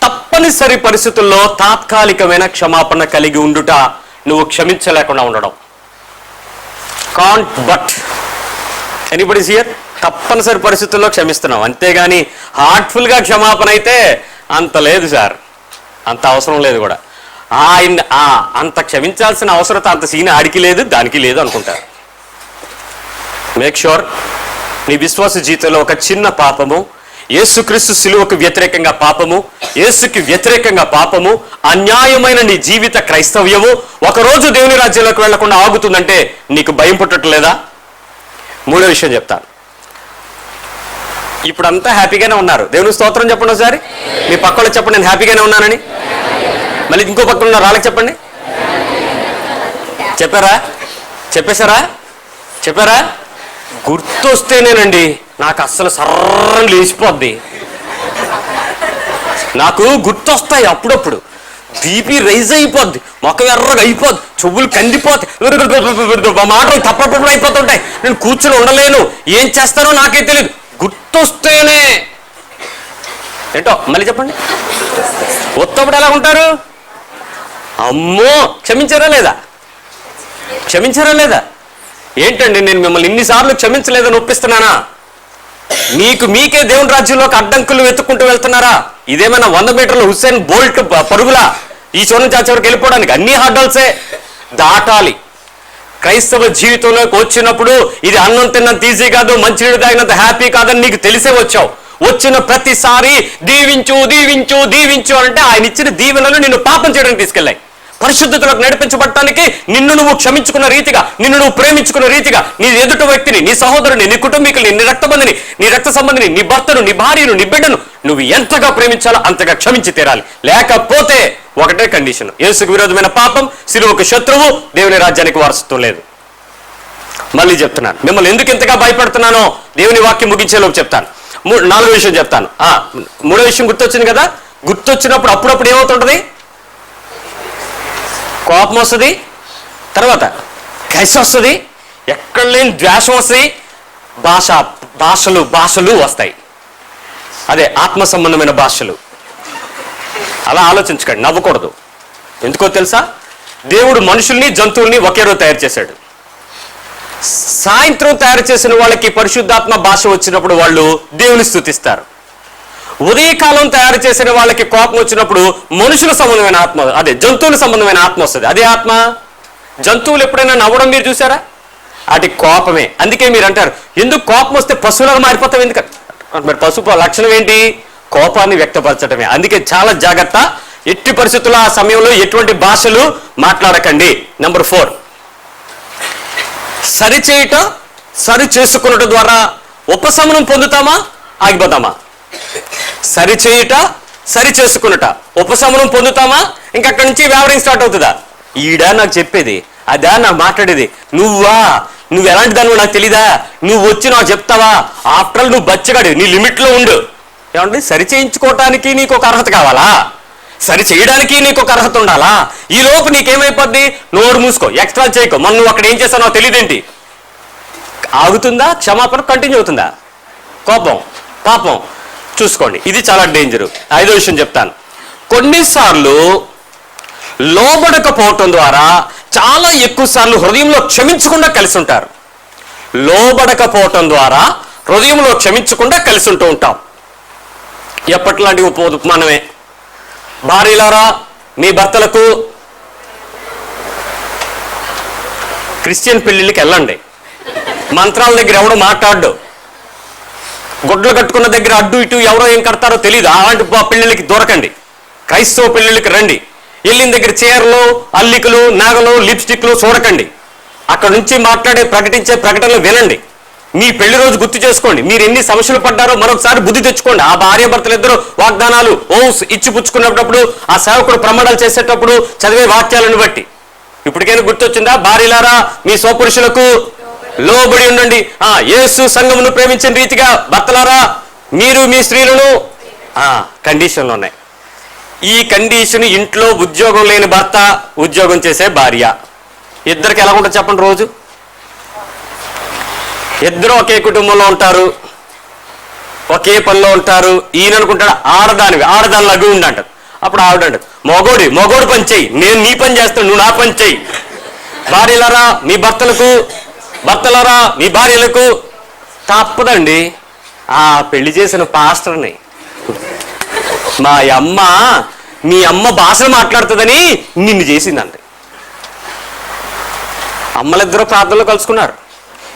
తప్పనిసరి పరిస్థితుల్లో తాత్కాలికమైన క్షమాపణ కలిగి ఉండుట, నువ్వు క్షమించలేకుండా ఉండడం. Can't but anybody's here? తప్పనిసరి పరిస్థితుల్లో క్షమిస్తున్నాం, అంతేగాని హార్ట్ఫుల్గా క్షమాపణ అయితే అంత లేదు సార్, అంత అవసరం లేదు కూడా. ఆయన అంత క్షమించాల్సిన అవసరత అంత సీన్ ఆడికి లేదు, దానికి లేదు అనుకుంటారు. మేక్ షూర్ నీ విశ్వాస జీవితంలో ఒక చిన్న పాపము, యేసుక్రీస్తు శిలువకు వ్యతిరేకంగా పాపము, యేసుకి వ్యతిరేకంగా పాపము, అన్యాయమైన నీ జీవిత క్రైస్తవ్యము ఒకరోజు దేవుని రాజ్యంలోకి వెళ్లకుండా ఆగుతుందంటే నీకు భయం పుట్టట్లేదా? మూడో విషయం చెప్తాను. ఇప్పుడంతా హ్యాపీగానే ఉన్నారు, దేవుని స్తోత్రం చెప్పండి ఒకసారి. మీ పక్కలో చెప్పండి నేను హ్యాపీగానే ఉన్నానని. మళ్ళీ ఇంకో పక్కన ఉన్న రాళ్ళకి చెప్పండి. చెప్పారా? గుర్తొస్తేనేనండి నాకు అస్సలు సర్రని లేచిపోద్ది. నాకు గుర్తొస్తాయి అప్పుడప్పుడు, బీపీ రైజ్ అయిపోద్ది, మొక్క ఎర్రగా అయిపోద్ది, చెవులు కందిపోతాయి, మాటలు తప్పప్పుడు అయిపోతుంటాయి, నేను కూర్చుని ఉండలేను, ఏం చేస్తానో నాకే తెలియదు. గుర్తొస్తేనే ఏంటో మళ్ళీ చెప్పండి. ఒత్తప్పుడు ఎలా ఉంటారు? అమ్మో, క్షమించారా లేదా? ఏంటండి నేను మిమ్మల్ని ఇన్నిసార్లు క్షమించలేదని ఒప్పిస్తున్నానా? మీకే దేవుని రాజ్యంలోకి అడ్డంకులు వెతుక్కుంటూ వెళ్తున్నారా? ఇదేమైనా 100 మీటర్ల హుస్సేన్ బోల్ట్ పరుగులా? ఈ చోటు నుంచి ఆ చివరికి వెళ్ళిపోవడానికి అన్ని హర్డల్సే దాటాలి. క్రైస్తవ జీవితంలోకి వచ్చినప్పుడు ఇది అన్నం తిన్నంత ఈజీ కాదు, మంచినీళ్ళు తాగినంత హ్యాపీ కాదని నీకు తెలిసే వచ్చావు. వచ్చిన ప్రతిసారి దీవించు దీవించు దీవించు అంటే ఆయన ఇచ్చిన దీవెనలు నిన్ను పాపం చేయడానికి తీసుకెళ్ళాయి. పరిశుద్ధతలోకి నడిపించబడటానికి నిన్ను నువ్వు క్షమించుకున్న రీతిగా, నిన్ను నువ్వు ప్రేమించుకున్న రీతిగా, నీ ఎదుటి వ్యక్తిని, నీ సహోదరుని, నీ కుటుంబీకుని, నీ రక్తబంధిని, నీ రక్త సంబంధిని, నీ భర్తను, నీ భార్యను, నీ బిడ్డను నువ్వు ఎంతగా ప్రేమించాలో అంతగా క్షమించి తీరాలి. లేకపోతే ఒకటే కండిషన్, యేసుకు విరోధమైన పాపం, శిలువకు శత్రువు, దేవుని రాజ్యానికి వారసత్వం లేదు. మళ్ళీ చెప్తున్నాను, మిమ్మల్ని ఎందుకు ఇంతగా భయపడుతున్నానో దేవుని వాక్యం ముగించేలోపు చెప్తాను. నాలుగో విషయం చెప్తాను. మూడో విషయం గుర్తొచ్చింది కదా. గుర్తొచ్చినప్పుడు అప్పుడప్పుడు ఏమవుతుంటది? కోపం వస్తుంది, తర్వాత కసి వస్తుంది, ఎక్కడ లేని ద్వేషం వస్తుంది, భాషలు వస్తాయి. అదే ఆత్మ సంబంధమైన భాషలు. అలా ఆలోచించకండి, నవ్వకూడదు. ఎందుకో తెలుసా? దేవుడు మనుషుల్ని, జంతువుల్ని ఒకే రోజు తయారు చేశాడు. సాయంత్రం తయారు చేసిన వాళ్ళకి పరిశుద్ధాత్మ భాష వచ్చినప్పుడు వాళ్ళు దేవుని స్తుతిస్తారు. ఉదయకాలం తయారు చేసిన వాళ్ళకి కోపం వచ్చినప్పుడు మనుషుల సంబంధమైన ఆత్మ, అదే జంతువుల సంబంధమైన ఆత్మ వస్తుంది. అదే ఆత్మ. జంతువులు ఎప్పుడైనా నవ్వడం మీరు చూసారా? అది కోపమే. అందుకే మీరు అంటారు, ఎందుకు కోపం వస్తే పశువులాగా మారిపోతాం ఎందుకు? మరి పశువు లక్షణం ఏంటి? కోపాన్ని వ్యక్తపరచడమే. అందుకే చాలా జాగ్రత్త. ఎట్టి పరిస్థితుల్లో ఆ సమయంలో ఎటువంటి భాషలు మాట్లాడకండి. నెంబర్ 4, సరిచేయుట, సరి చేసుకున్నట ద్వారా ఉపశమనం పొందుతామా, ఆగిపోతామా? సరిచేయుట, సరి చేసుకున్నట, ఉపశమనం పొందుతామా? ఇంకక్కడి నుంచి వ్యవహారం స్టార్ట్ అవుతుందా? ఈడా నాకు చెప్పేది, అదా నాకు మాట్లాడేది, నువ్వు ఎలాంటి దాన్ని నాకు తెలీదా, నువ్వు వచ్చి నాకు చెప్తావా? ఆఫ్టర్ ఆల్ నువ్వు బచ్చగాడు, నీ లిమిట్లో ఉండు. ఏమంటే సరి చేయించుకోవటానికి నీకు ఒక అర్హత కావాలా? సరి చేయడానికి నీకు ఒక అర్హత ఉండాలా? ఈ లోపు నీకేమైపోద్ది? నోరు మూసుకో, ఎక్స్ట్రా చేయకో. మనం నువ్వు అక్కడ ఏం చేస్తానో తెలియదేంటి? ఆగుతుందా క్షమాపణ? కంటిన్యూ అవుతుందా కోపం? పాపం. చూసుకోండి, ఇది చాలా డేంజరు. 5వ విషయం చెప్తాను. కొన్నిసార్లు లోబడకపోవటం ద్వారా చాలా ఎక్కువ సార్లు హృదయంలో క్షమించకుండా కలిసి ఉంటారు. లోబడకపోవటం ద్వారా హృదయంలో క్షమించకుండా కలిసి ఉంటూ ఉంటాం. ఎప్పట్లాంటి ఉపమానమే. భార్యలారా, మీ భర్తలకు క్రిస్టియన్ పెళ్లిళ్ళకి వెళ్ళండి. మంత్రాల దగ్గర ఎవడో మాట్లాడు, గుడ్లు కట్టుకున్న దగ్గర అడ్డు ఇటు ఎవరో ఏం కడతారో తెలియదు. అలాంటి పెళ్లిళ్ళకి దొరకండి. క్రైస్తవ పెళ్లిళ్ళకి రండి. వెళ్ళిన దగ్గర చీరలు, అల్లికలు, నాగలు, లిప్స్టిక్లు చూడకండి. అక్కడ నుంచి ప్రకటించే ప్రకటనలు వినండి. మీ పెళ్లి రోజు గుర్తు చేసుకోండి. మీరు ఎన్ని సమస్యలు పడ్డారో మరొకసారి బుద్ధి తెచ్చుకోండి. ఆ భార్య భర్తలు ఇద్దరు వాగ్దానాలు ఇచ్చిపుచ్చుకున్నప్పుడు, ఆ సేవకుడు ప్రమాణాలు చేసేటప్పుడు చదివే వాక్యాలను బట్టి ఇప్పటికైనా గుర్తొచ్చిందా? భార్యలారా, మీ స్వపురుషులకు లోబడి ఉండండి. యేసు సంఘమును ప్రేమించిన రీతిగా భర్తలారా, మీరు మీ స్త్రీలను కండిషన్లు ఉన్నాయి. ఈ కండిషన్ ఇంట్లో ఉద్యోగం లేని భర్త, ఉద్యోగం చేసే భార్య, ఇద్దరికి ఎలా ఉంటుంది చెప్పండి? రోజు ఇద్దరు ఒకే కుటుంబంలో ఉంటారు, ఒకే పనిలో ఉంటారు. ఈయన అనుకుంటాడు ఆడదాని లఘు ఉండి అంటారు. అప్పుడు ఆవిడ అంటారు, మగోడు పని చెయ్యి, నేను నీ పని చేస్తాను, నువ్వు నా పని చెయ్యి. భార్యలారా, మీ భర్తలారా, మీ భార్యలకు తప్పదండి. పెళ్లి చేసిన పాస్టర్ని, మీ అమ్మ భాష మాట్లాడుతుందని నిన్ను చేసిందండి. అమ్మలిద్దరూ ప్రార్థనలో కలుసుకున్నారు,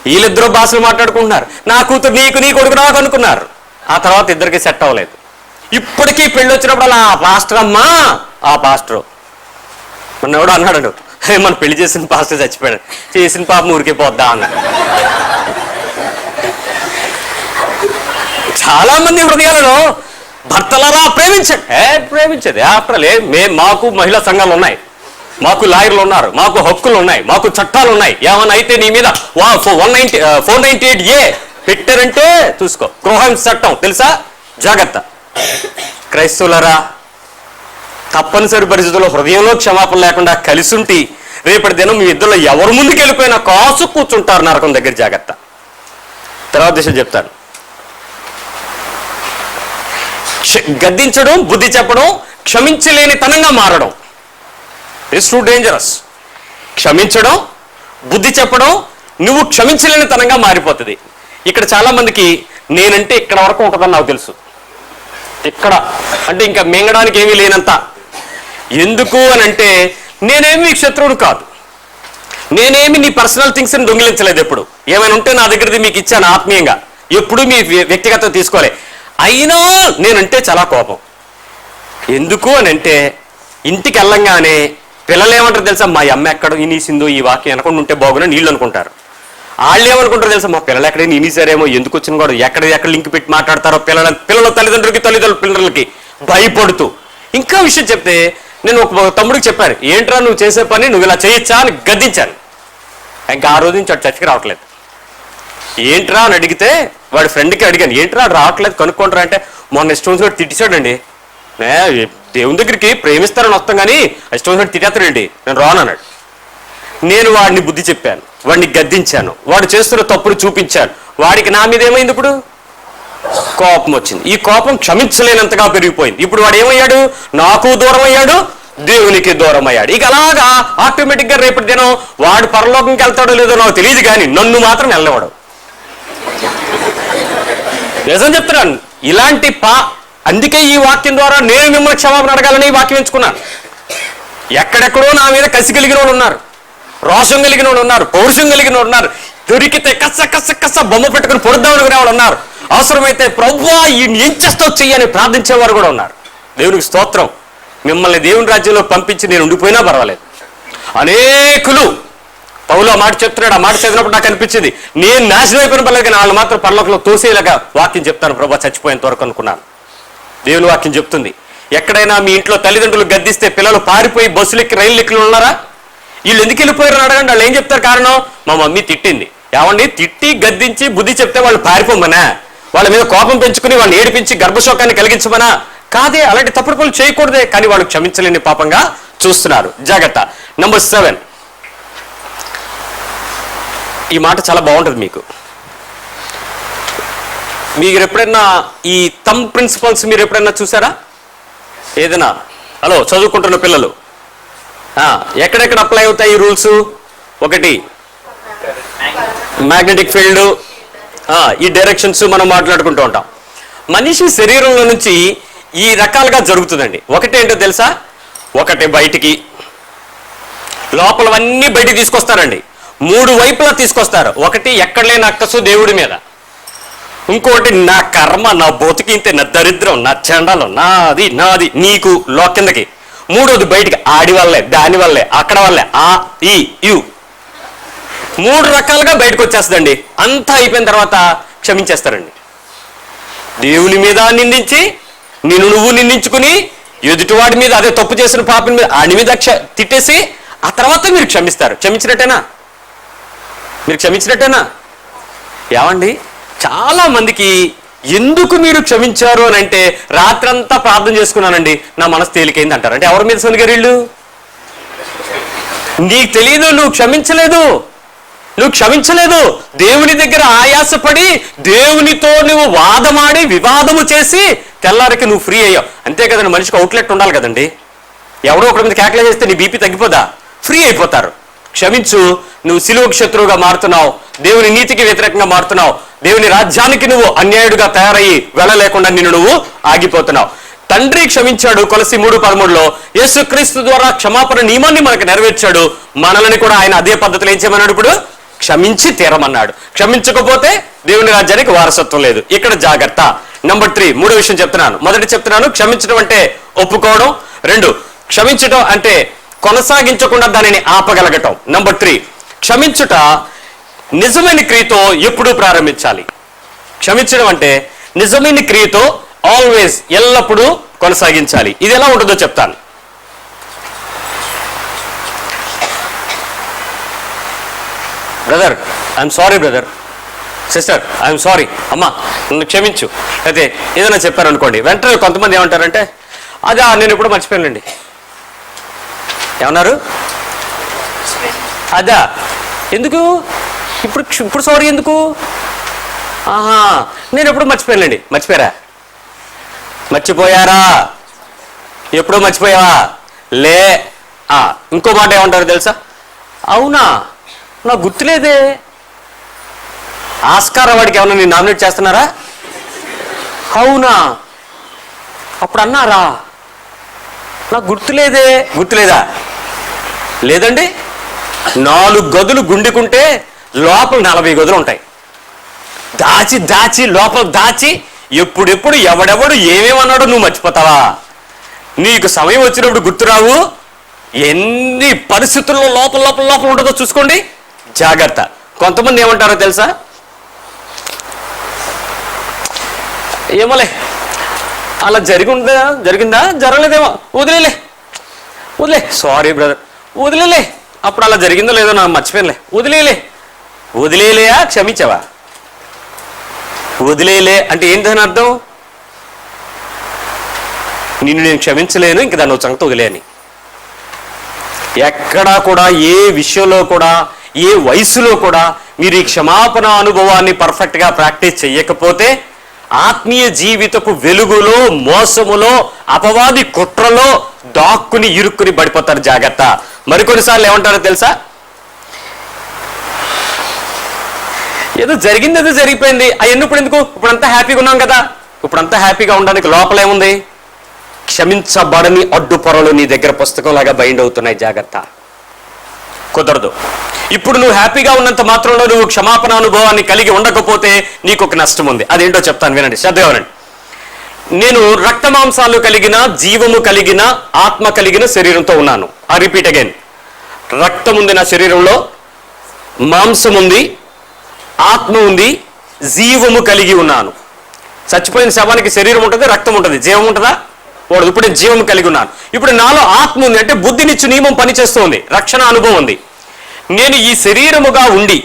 వీళ్ళిద్దరూ భాషలు మాట్లాడుకుంటున్నారు. నా కూతురు నీకు, నీ కొడుకు నాకు అనుకున్నారు. ఆ తర్వాత ఇద్దరికి సెట్ అవ్వలేదు. ఇప్పటికీ పెళ్ళి వచ్చినప్పుడు అలా పాస్టర్ అమ్మా, ఆ పాస్టరు మొన్న ఎవడో అన్నాడు, మన పెళ్లి చేసిన పాస్టర్ చచ్చిపోయాడు, చేసిన పాపం ఊరికే పోద్దా అన్నాడు. చాలా మంది హృదయాలలో భర్తలారా ప్రేమించేది ఆఫ్టర్ మాకు మహిళా సంఘాలు ఉన్నాయి, మాకు లాయర్లు ఉన్నారు, మాకు హక్కులు ఉన్నాయి, మాకు చట్టాలు ఉన్నాయి. ఏమన్నా అయితే నీ మీద 498A పెట్టారంటే చూసుకో, గృహహింస చట్టం తెలుసా? జాగ్రత్త. క్రైస్తవులరా, తప్పనిసరి పరిస్థితుల్లో హృదయంలో క్షమాపణ లేకుండా కలిసి ఉంటే రేపటి దినం మీ ఇద్దరు ఎవరు ముందుకు వెళ్ళిపోయినా కాసు కూర్చుంటారు నరకం దగ్గర. జాగ్రత్త. తర్వాత దిశ చెప్తాను. గద్దించడం, బుద్ధి చెప్పడం, క్షమించలేని తనంగా మారడం. It's too dangerous. క్షమించడం, బుద్ధి చెప్పడం, నువ్వు క్షమించలేని తనంగా మారిపోతుంది. ఇక్కడ చాలా మందికి నేనంటే ఇక్కడ వరకు ఉంటుందని నాకు తెలుసు. ఇక్కడ అంటే ఇంకా మింగడానికి ఏమీ లేనంత. ఎందుకు అని అంటే నేనేమి నీకు శత్రువును కాదు, నేనేమి నీ పర్సనల్ థింగ్స్ని దొంగిలించలేదు. ఎప్పుడు ఏమైనా ఉంటే నా దగ్గరది మీకు ఇచ్చాను ఆత్మీయంగా, ఎప్పుడు మీ వ్యక్తిగతం తీసుకోలే. అయినా నేనంటే చాలా కోపం. ఎందుకు అని అంటే ఇంటికి వెళ్ళంగానే పిల్లలు ఏమంటారు తెలుసా, మా అమ్మ ఎక్కడ ఇనిసిందో ఈ వాక్యం అనకుండా ఉంటే బాగున్నా నీళ్ళు అనుకుంటారు. వాళ్ళు ఏమనుకుంటారు తెలుసా, మా పిల్లలు ఎక్కడ ఇనిసారేమో, ఎందుకు వచ్చిన కూడా ఎక్కడ లింక్ పెట్టి మాట్లాడతారో పిల్లల తల్లిదండ్రులకి పిల్లలకి భయపడుతూ. ఇంకా విషయం చెప్తే, నేను ఒక తమ్ముడికి చెప్పాను, ఏంట్రా నువ్వు చేసే పని, నువ్వు ఇలా చేయొచ్చా అని గద్దించాను. ఇంకా ఆ రోజు నుంచి వాడు చర్చకి రావట్లేదు. ఏంట్రా అని అడిగితే వాడి ఫ్రెండ్కి అడిగాను, ఏంట్రా రావట్లేదు కనుక్కుంటారా అంటే, మొన్న ఇష్టం వచ్చినట్టు తిట్టించాడండి. దేవుని దగ్గరికి ప్రేమిస్తారని వస్తాం కానీ ఇష్టం వచ్చినట్టు తిట్టేస్తాడండి, నేను రానన్నాడు. నేను వాడిని బుద్ధి చెప్పాను, వాడిని గద్దించాను, వాడు చేస్తున్న తప్పులు చూపించాను. వాడికి నా మీద ఏమైంది, ఇప్పుడు కోపం వచ్చింది. ఈ కోపం క్షమించలేనంతగా పెరిగిపోయింది. ఇప్పుడు వాడు ఏమయ్యాడు, నాకు దూరం అయ్యాడు, దేవునికి దూరం అయ్యాడు. ఇక అలాగా ఆటోమేటిక్గా రేపటి దినం వాడు పరలోకంకి వెళ్తాడో లేదో నాకు తెలియదు, కానీ నన్ను మాత్రం వెళ్ళవాడు. నిజం చెప్తున్నాను. ఇలాంటి అందుకే ఈ వాక్యం ద్వారా నేను మిమ్మల్ని క్షమాపణ అడగాలని ఈ వాక్యం ఎంచుకున్నాను. ఎక్కడెక్కడో నా మీద కసి కలిగిన వాళ్ళు ఉన్నారు, రోషం కలిగిన వాళ్ళు ఉన్నారు, పౌరుషం కలిగిన వాళ్ళు ఉన్నారు, దొరికితే కస్స బొమ్మ పెట్టుకుని పొడుద్దామనుకునే వాళ్ళు ఉన్నారు. అవసరమైతే ప్రభువా ఏం చేస్తావు చెయ్యని ప్రార్థించేవారు కూడా ఉన్నారు. దేవునికి స్తోత్రం. మిమ్మల్ని దేవుని రాజ్యంలో పంపించి నేను ఉండిపోయినా పర్వాలేదు. అనేకులు పౌలు ఆ మాట చెప్తున్నాడు. ఆ మాట చదివినప్పుడు నాకు అనిపించింది, నేను నాశనం అయిపోయిన పర్లేదు కానీ వాళ్ళు మాత్రం పరలోకంలో తోసేలాగా వాక్యం చెప్తాను ప్రభా చచ్చిపోయేంత వరకు అనుకున్నాను. దేవుని వాక్యం చెప్తుంది, ఎక్కడైనా మీ ఇంట్లో తల్లిదండ్రులు గద్దిస్తే పిల్లలు పారిపోయి బస్సులు ఎక్కి రైలు ఎక్కి ఉన్నారా? వీళ్ళు ఎందుకు వెళ్ళిపోయారు అని అడగండి. వాళ్ళు ఏం చెప్తారు కారణం, మా మమ్మీ తిట్టింది. ఏమండి, తిట్టి గద్దించి బుద్ధి చెప్తే వాళ్ళు పారిపోమనా? వాళ్ళ మీద కోపం పెంచుకుని వాళ్ళని ఏడిపించి గర్భశోకాన్ని కలిగించమనా? కాదే. అలాంటి తప్పుడు పనులు చేయకూడదే, కానీ వాళ్ళు క్షమించలేని పాపంగా చూస్తున్నారు. జాగ్రత్త. నంబర్ 7, ఈ మాట చాలా బాగుంటుంది మీకు. మీరు ఎప్పుడైనా ఈ థంబ్ ప్రిన్సిపల్స్ మీరు ఎప్పుడైనా చూసారా? ఏదైనా హలో చదువుకుంటున్న పిల్లలు ఎక్కడెక్కడ అప్లై అవుతాయి ఈ రూల్స్? ఒకటి మ్యాగ్నెటిక్ ఫీల్డ్, ఈ డైరెక్షన్స్ మనం మాట్లాడుకుంటూ ఉంటాం. మనిషి శరీరంలో నుంచి ఈ రకాలుగా జరుగుతుందండి. ఒకటి ఏంటో తెలుసా, ఒకటి బయటికి, లోపలవన్నీ బయటికి తీసుకొస్తారండి. 3 వైపులా తీసుకొస్తారు. ఒకటి ఎక్కడ లేని అక్కసు దేవుడి మీద, ఇంకోటి నా కర్మ, నా బతుకి ఇంతే, నా దరిద్రం, నా చండాలం, నాది నీకు కిందకి. 3వది బయటికి, ఆడి వల్లే, దాని వల్లే, అక్కడ వల్లే, యు 3 రకాలుగా బయటకు వచ్చేస్తుందండి. అంతా అయిపోయిన తర్వాత క్షమించేస్తారండి. దేవుని మీద నిందించి నువ్వు నిందించుకుని ఎదుటివాడి మీద, అదే తప్పు చేసిన పాపని మీద ఆడి మీద తిట్టేసి ఆ తర్వాత మీరు క్షమిస్తారు. క్షమించినట్టేనా? మీరు క్షమించినట్టేనా? ఏమండి, చాలా మందికి ఎందుకు మీరు క్షమించారు అని అంటే, రాత్రంతా ప్రార్థన చేసుకున్నానండి, నా మనసు తేలికైంది అంటారు. అంటే ఎవరి మీద సొనిగారిళ్ళు? నీకు తెలియదు, నువ్వు క్షమించలేదు. దేవుని దగ్గర ఆయాసపడి దేవునితో నువ్వు వాదమాడి వివాదము చేసి తెల్లారికి నువ్వు ఫ్రీ అయ్యావు. అంతే కదండి, మనిషికి అవుట్లెట్ ఉండాలి కదండి. ఎవడో ఒకటి మీద క్యాక్లెట్ చేస్తే నీ బీపీ తగ్గిపోదా? ఫ్రీ అయిపోతారు. క్షమించు. నువ్వు సిలువకు శత్రువుగా మారుతున్నావు, దేవుని నీతికి వ్యతిరేకంగా మారుతున్నావు, దేవుని రాజ్యానికి నువ్వు అన్యాయుడుగా తయారయ్యి వెళ్ళలేకుండా నువ్వు ఆగిపోతున్నావు. తండ్రి క్షమించాడు. కొలసి 3:13లో యేసుక్రీస్తు ద్వారా క్షమాపణ నియమాన్ని మనకు నెరవేర్చాడు. మనల్ని కూడా ఆయన అదే పద్ధతిలో ఏం చేయమన్నాడు? ఇప్పుడు క్షమించి తీరమన్నాడు. క్షమించకపోతే దేవుని రాజ్యానికి వారసత్వం లేదు. ఇక్కడ జాగ్రత్త. నంబర్ 3, 3 విషయం చెప్తున్నాను. మొదటి చెప్తున్నాను, క్షమించడం అంటే ఒప్పుకోవడం. 2, క్షమించడం అంటే కొనసాగించకుండా దానిని ఆపగలగటం. నంబర్ 3, క్షమించుట నిజమైన క్రియతో ఎప్పుడూ ప్రారంభించాలి. క్షమించడం అంటే నిజమైన క్రియతో ఆల్వేస్, ఎల్లప్పుడూ కొనసాగించాలి. ఇది ఎలా ఉంటుందో చెప్తాను. Brother I'm sorry, brother sister I'm sorry, అమ్మా నన్ను క్షమించు, అయితే ఏదైనా చెప్పారనుకోండి, వెంటనే కొంతమంది ఏమంటారంటే, అదా నేను ఎప్పుడు మర్చిపోయానండి. ఏమన్నారు? అదా ఎందుకు ఇప్పుడు సారీ ఎందుకు? నేను ఎప్పుడు మర్చిపోయానండి. మర్చిపోయారా? ఎప్పుడో మర్చిపోయావా? లే. ఇంకో మాట ఏమంటారు తెలుసా? అవునా, నాకు గుర్తులేదే. ఆస్కార్ అవార్డుకి ఏమన్నా నేను నామినేట్ చేస్తున్నారా? అవునా, అప్పుడు అన్నారా? నాకు గుర్తులేదా? లేదండి. 4 గదులు గుండుకుంటే లోపల 40 గదులు ఉంటాయి. దాచి లోపల దాచి ఎప్పుడెప్పుడు ఎవడెవడు ఏమేమన్నాడో నువ్వు మర్చిపోతావా? నీకు సమయం వచ్చినప్పుడు గుర్తురావు. ఎన్ని పరిస్థితుల్లో లోపల ఉంటుందో చూసుకోండి, జాగ్రత్త. కొంతమంది ఏమంటారో తెలుసా? ఏమోలే, అలా జరిగిందా జరగలేదేమో, వదిలే సారీ బ్రదర్, వదిలేలే, అప్పుడు అలా జరిగిందో లేదో నాకు మర్చిపోయినలే, వదిలేలేయా క్షమించావా? వదిలేలే అంటే ఏంటని అర్థం? నిన్ను నేను క్షమించలేను, ఇంక దాన్ని సంగతి వదిలేని. ఎక్కడా కూడా, ఏ విషయంలో కూడా, ఏ వయసులో కూడా మీరు ఈ క్షమాపణ అనుభవాన్ని పర్ఫెక్ట్గా ప్రాక్టీస్ చెయ్యకపోతే ఆత్మీయ జీవితపు వెలుగులో, మోసములో, అపవాది కుట్రలో దాక్కుని ఇరుక్కుని పడిపోతారు. జాగ్రత్త. మరికొన్నిసార్లు ఏమంటారో తెలుసా? ఏదో జరిగిపోయింది, అవన్నీ ఇప్పుడు ఎందుకు, ఇప్పుడంతా హ్యాపీగా ఉన్నాం కదా. ఇప్పుడంతా హ్యాపీగా ఉండడానికి లోపలేముంది? క్షమించబడని అడ్డుపొరలు నీ దగ్గర పుస్తకంలాగా బైండ్ అవుతున్నాయి. జాగ్రత్త. కుదరదు. ఇప్పుడు నువ్వు హ్యాపీగా ఉన్నంత మాత్రంలో నువ్వు క్షమాపణ అనుభవాన్ని కలిగి ఉండకపోతే నీకు ఒక నష్టం ఉంది. అదేంటో చెప్తాను, వినండి, శ్రద్ధగా వినండి. నేను రక్త మాంసాలు కలిగిన, జీవము కలిగిన, ఆత్మ కలిగిన శరీరంతో ఉన్నాను. I repeat again. రక్తం ఉంది నా శరీరంలో, మాంసం ఉంది, ఆత్మ ఉంది, జీవము కలిగి ఉన్నాను. చచ్చిపోయిన శవానికి శరీరం ఉంటుంది, రక్తం ఉంటుంది, జీవం ఉంటుందా? ఉండదు. ఇప్పుడు నేను జీవం కలిగి ఉన్నాను. ఇప్పుడు నాలో ఆత్మ ఉంది, అంటే బుద్ధినిచ్చు నియమం పనిచేస్తుంది, రక్షణ అనుభవం ఉంది. నేను ఈ శరీరముగా ఉండి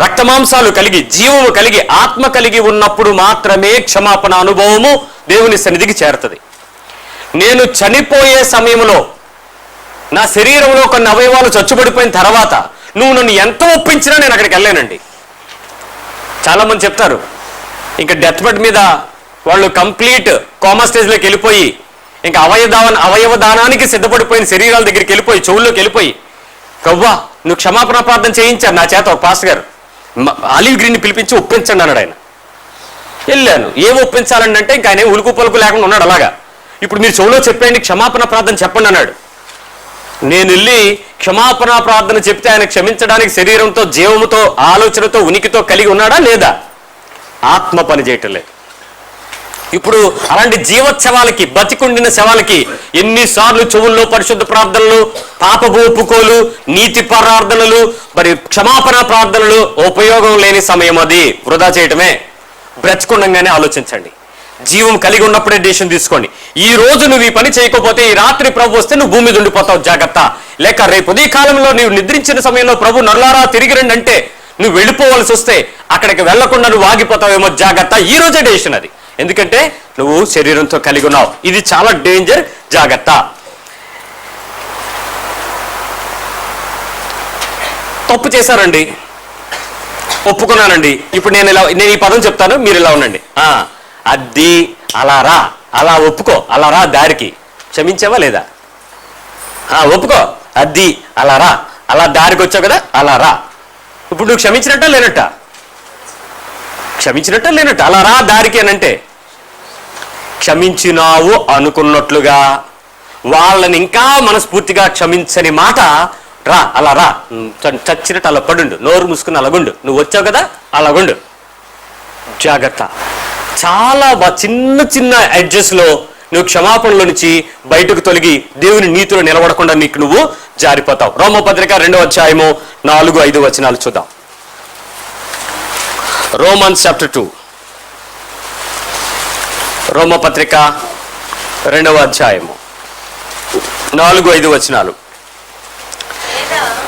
రక్తమాంసాలు కలిగి, జీవము కలిగి, ఆత్మ కలిగి ఉన్నప్పుడు మాత్రమే క్షమాపణ అనుభవము దేవుని సన్నిధికి చేరుతుంది. నేను చనిపోయే సమయంలో నా శరీరంలో కొన్ని అవయవాలు చచ్చుబడిపోయిన తర్వాత నువ్వు నన్ను ఎంత ఒప్పించినా నేను అక్కడికి వెళ్ళలేనండి. చాలా మంది చెప్తారు, ఇంకా డెత్ బెడ్ మీద వాళ్ళు కంప్లీట్ కోమా స్టేజ్లోకి వెళ్ళిపోయి, ఇంకా అవయవ దానానికి సిద్ధపడిపోయిన శరీరాల దగ్గరికి వెళ్ళిపోయి, చెవుల్లోకి వెళ్ళిపోయి, కవ్వా నువ్వు క్షమాపణ ప్రార్థన చేయించారు నా చేత. ఒక పాస్టర్ గారు ఆలివ్ గ్రీన్ని పిలిపించి ఒప్పించండి అన్నాడు. ఆయన వెళ్ళాను. ఏం ఒప్పించాలండి అంటే ఇంకా ఆయన ఉలుకు పలుకు లేకుండా ఉన్నాడు అలాగా. ఇప్పుడు మీరు చెవులో చెప్పండి, క్షమాపణ ప్రార్థన చెప్పండి అన్నాడు. నేను వెళ్ళి క్షమాపణ ప్రార్థన చెప్తే ఆయన క్షమించడానికి శరీరంతో, జీవముతో, ఆలోచనతో, ఉనికితో కలిగి ఉన్నాడా లేదా? ఆత్మ పని చేయటం లేదు. ఇప్పుడు అలాంటి జీవోత్సవాలకి, బతికుండిన శవాలకి ఎన్నిసార్లు చెవుల్లో పరిశుద్ధ ప్రార్థనలు, పాపపు ఒప్పుకోలు, నీతి ప్రార్థనలు, మరి క్షమాపణ ప్రార్థనలు, ఉపయోగం లేని సమయం అది, వృధా చేయటమే. బ్రతికుండగానే ఆలోచించండి. జీవం కలిగి ఉన్నప్పుడే డెసిషన్ తీసుకోండి. ఈ రోజు నువ్వు ఈ పని చేయకపోతే ఈ రాత్రి ప్రభు వస్తే నువ్వు భూమి మీద ఉండిపోతావు. జాగ్రత్త. లేక రేపు ఉదయ కాలంలో నీవు నిద్రించిన సమయంలో ప్రభు నల్లారా తిరిగి రండి అంటే నువ్వు వెళ్ళిపోవలసి వస్తే అక్కడికి వెళ్లకుండా నువ్వు ఆగిపోతావేమో. జాగ్రత్త. ఈ రోజే డెసిషన్ అది. ఎందుకంటే నువ్వు శరీరంతో కలిగి ఉన్నావు. ఇది చాలా డేంజర్. జాగ్రత్త. తప్పు చేశారండి, ఒప్పుకున్నానండి. ఇప్పుడు నేను ఈ పదం చెప్తాను, మీరు ఇలా ఉండండి. అది అలా రా, అలా ఒప్పుకో, అలా రా దారికి. క్షమించావా లేదా? ఒప్పుకో, అది అలా రా, అలా దారికి వచ్చావు కదా, అలా రా. ఇప్పుడు నువ్వు క్షమించినట్ట లేనట్ట? క్షమించినట్ట లేనట్ట? అలా రా దారికి అని అంటే క్షమించినావు అనుకున్నట్లుగా, వాళ్ళని ఇంకా మనస్ఫూర్తిగా క్షమించని మాట, రా అలా రా, చచ్చినట్టు అలా పడుండు, నోరు మూసుకుని అలాగుండు, నువ్వు వచ్చావు కదా అలాగుండు. జాగ్రత్త. చాలా చిన్న చిన్న అడ్జస్ట్లో నువ్వు క్షమాపణలో నుంచి బయటకు తొలగి దేవుని నీతిలో నిలబడకుండా నీకు నువ్వు జారిపోతావు. రోమపత్రిక 2వ అధ్యాయము 4-5 వచనాలు చూద్దాం. రోమన్స్ చాప్టర్ 2, రోమపత్రిక 2వ అధ్యాయము 4-5 వచనాలు.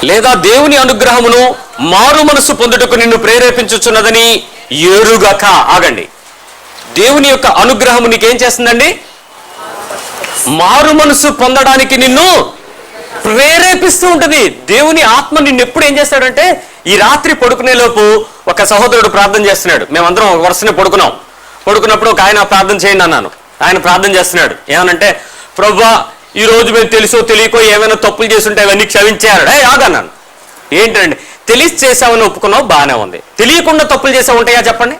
లేదా దేవుని అనుగ్రహమును మారు మనసు పొందుటకు నిన్ను ప్రేరేపించుచున్నదని ఎరుగక. ఆగండి. దేవుని యొక్క అనుగ్రహము నీకేం చేస్తుందండి? మారు మనసు పొందడానికి నిన్ను ప్రేరేపిస్తూ ఉంటుంది. దేవుని ఆత్మ నిన్ను ఎప్పుడు ఏం చేస్తాడంటే, ఈ రాత్రి పడుకునే లోపు ఒక సహోదరుడు ప్రార్థన చేస్తున్నాడు. మేమందరం ఒక వరుసనే పడుకున్నప్పుడు ఒక ఆయన ప్రార్థన చేయండి అన్నాను. ఆయన ప్రార్థన చేస్తున్నాడు. ఏమనంటే, ప్రభువా ఈ రోజు మేము తెలుసో తెలియకో ఏమైనా తప్పులు చేస్తుంటే అవన్నీ క్షమించాడు. ఆగన్నాను. ఏంటండి? తెలిసి చేసావని ఒప్పుకున్నావు, బాగానే ఉంది. తెలియకుండా తప్పులు చేసావు ఉంటాయా చెప్పండి?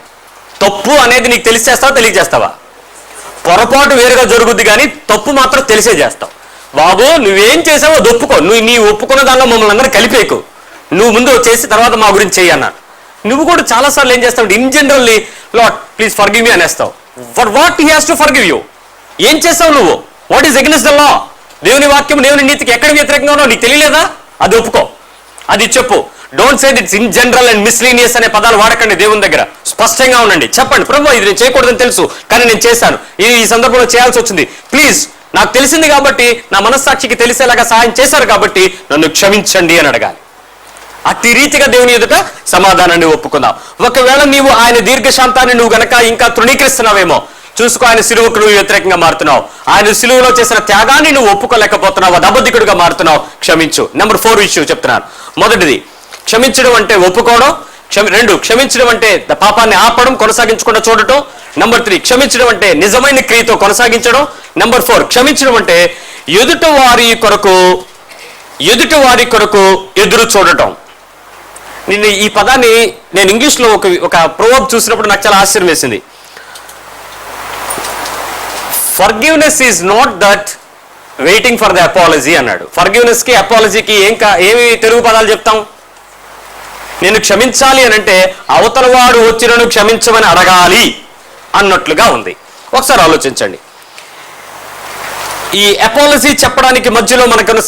తప్పు అనేది నీకు తెలిసి చేస్తావా, తెలియజేస్తావా? పొరపాటు వేరుగా జరుగుద్ది, కానీ తప్పు మాత్రం తెలిసే చేస్తావు. బాబు నువ్వేం చేసావో అది ఒప్పుకో, నీ ఒప్పుకున్న దానిలో మమ్మల్ని అందరూ కలిపేకు, నువ్వు ముందు చేసి తర్వాత మా గురించి చెయ్యి అన్నాను. నువ్వు కూడా చాలాసార్లు ఏం చేస్తావు, in generally Lord please forgive me అనేస్తావు. For what he has to forgive you? ఏం చేస్తావు నువ్వు? What is against the law? దేవుని వాక్యం దేవుని నీతికి ఎక్కడ వ్యతిరేకంగా ఉన్నావు నీకు తెలియలేదా? అది ఒప్పుకో, అది చెప్పు. Don't say it's in general and miscellaneous అనే పదాలు వాడకండి. దేవుని దగ్గర స్పష్టంగా ఉండండి, చెప్పండి ప్రభు ఇది నేను చేయకూడదని తెలుసు కానీ నేను చేశాను, ఈ సందర్భంలో చేయాల్సి వచ్చింది, ప్లీజ్ నాకు తెలిసింది కాబట్టి నా మనస్సాక్షికి తెలిసేలాగా సహాయం చేశారు కాబట్టి నన్ను క్షమించండి అని అడగాలి. అతి రీతిగా దేవుని ఎదుట సమాధానాన్ని ఒప్పుకుందాం. ఒకవేళ నీవు ఆయన దీర్ఘశాంతాన్ని నువ్వు గనక ఇంకా తృణీకరిస్తున్నావేమో చూసుకో, ఆయన సిలువకు నువ్వు వ్యతిరేకంగా మారుతున్నావు, ఆయన సిలువలో చేసిన త్యాగాన్ని నువ్వు ఒప్పుకోలేకపోతున్నావు, అది అబద్ధికుడిగా మారుతున్నావు, క్షమించు. నెంబర్ 4 ఇష్యూ చెప్తున్నాను. మొదటిది క్షమించడం అంటే ఒప్పుకోవడం. 2 క్షమించడం అంటే పాపాన్ని ఆపడం, కొనసాగించకుండా చూడటం. నెంబర్ 3 క్షమించడం అంటే నిజమైన క్రియతో కొనసాగించడం. నెంబర్ 4 క్షమించడం అంటే ఎదుటి వారి కొరకు ఎదురు చూడటం. నేను ఈ పదాన్ని నేను ఇంగ్లీష్లో ఒక ప్రోవర్బ్ చూసినప్పుడు నాకు చాలా ఆశ్చర్యం వేసింది. Forgiveness is not that waiting for the apology అన్నాడు. ఫర్గివ్నెస్కి అపాలజీకి ఏమి తెలుగు పదాలు చెప్తాం? నేను క్షమించాలి అని అంటే అవతల వాడు వచ్చి నన్ను క్షమించమని అడగాలి అన్నట్లుగా ఉంది. ఒకసారి ఆలోచించండి. ఈ అపాలజీ చెప్పడానికి మధ్యలో మనకున్న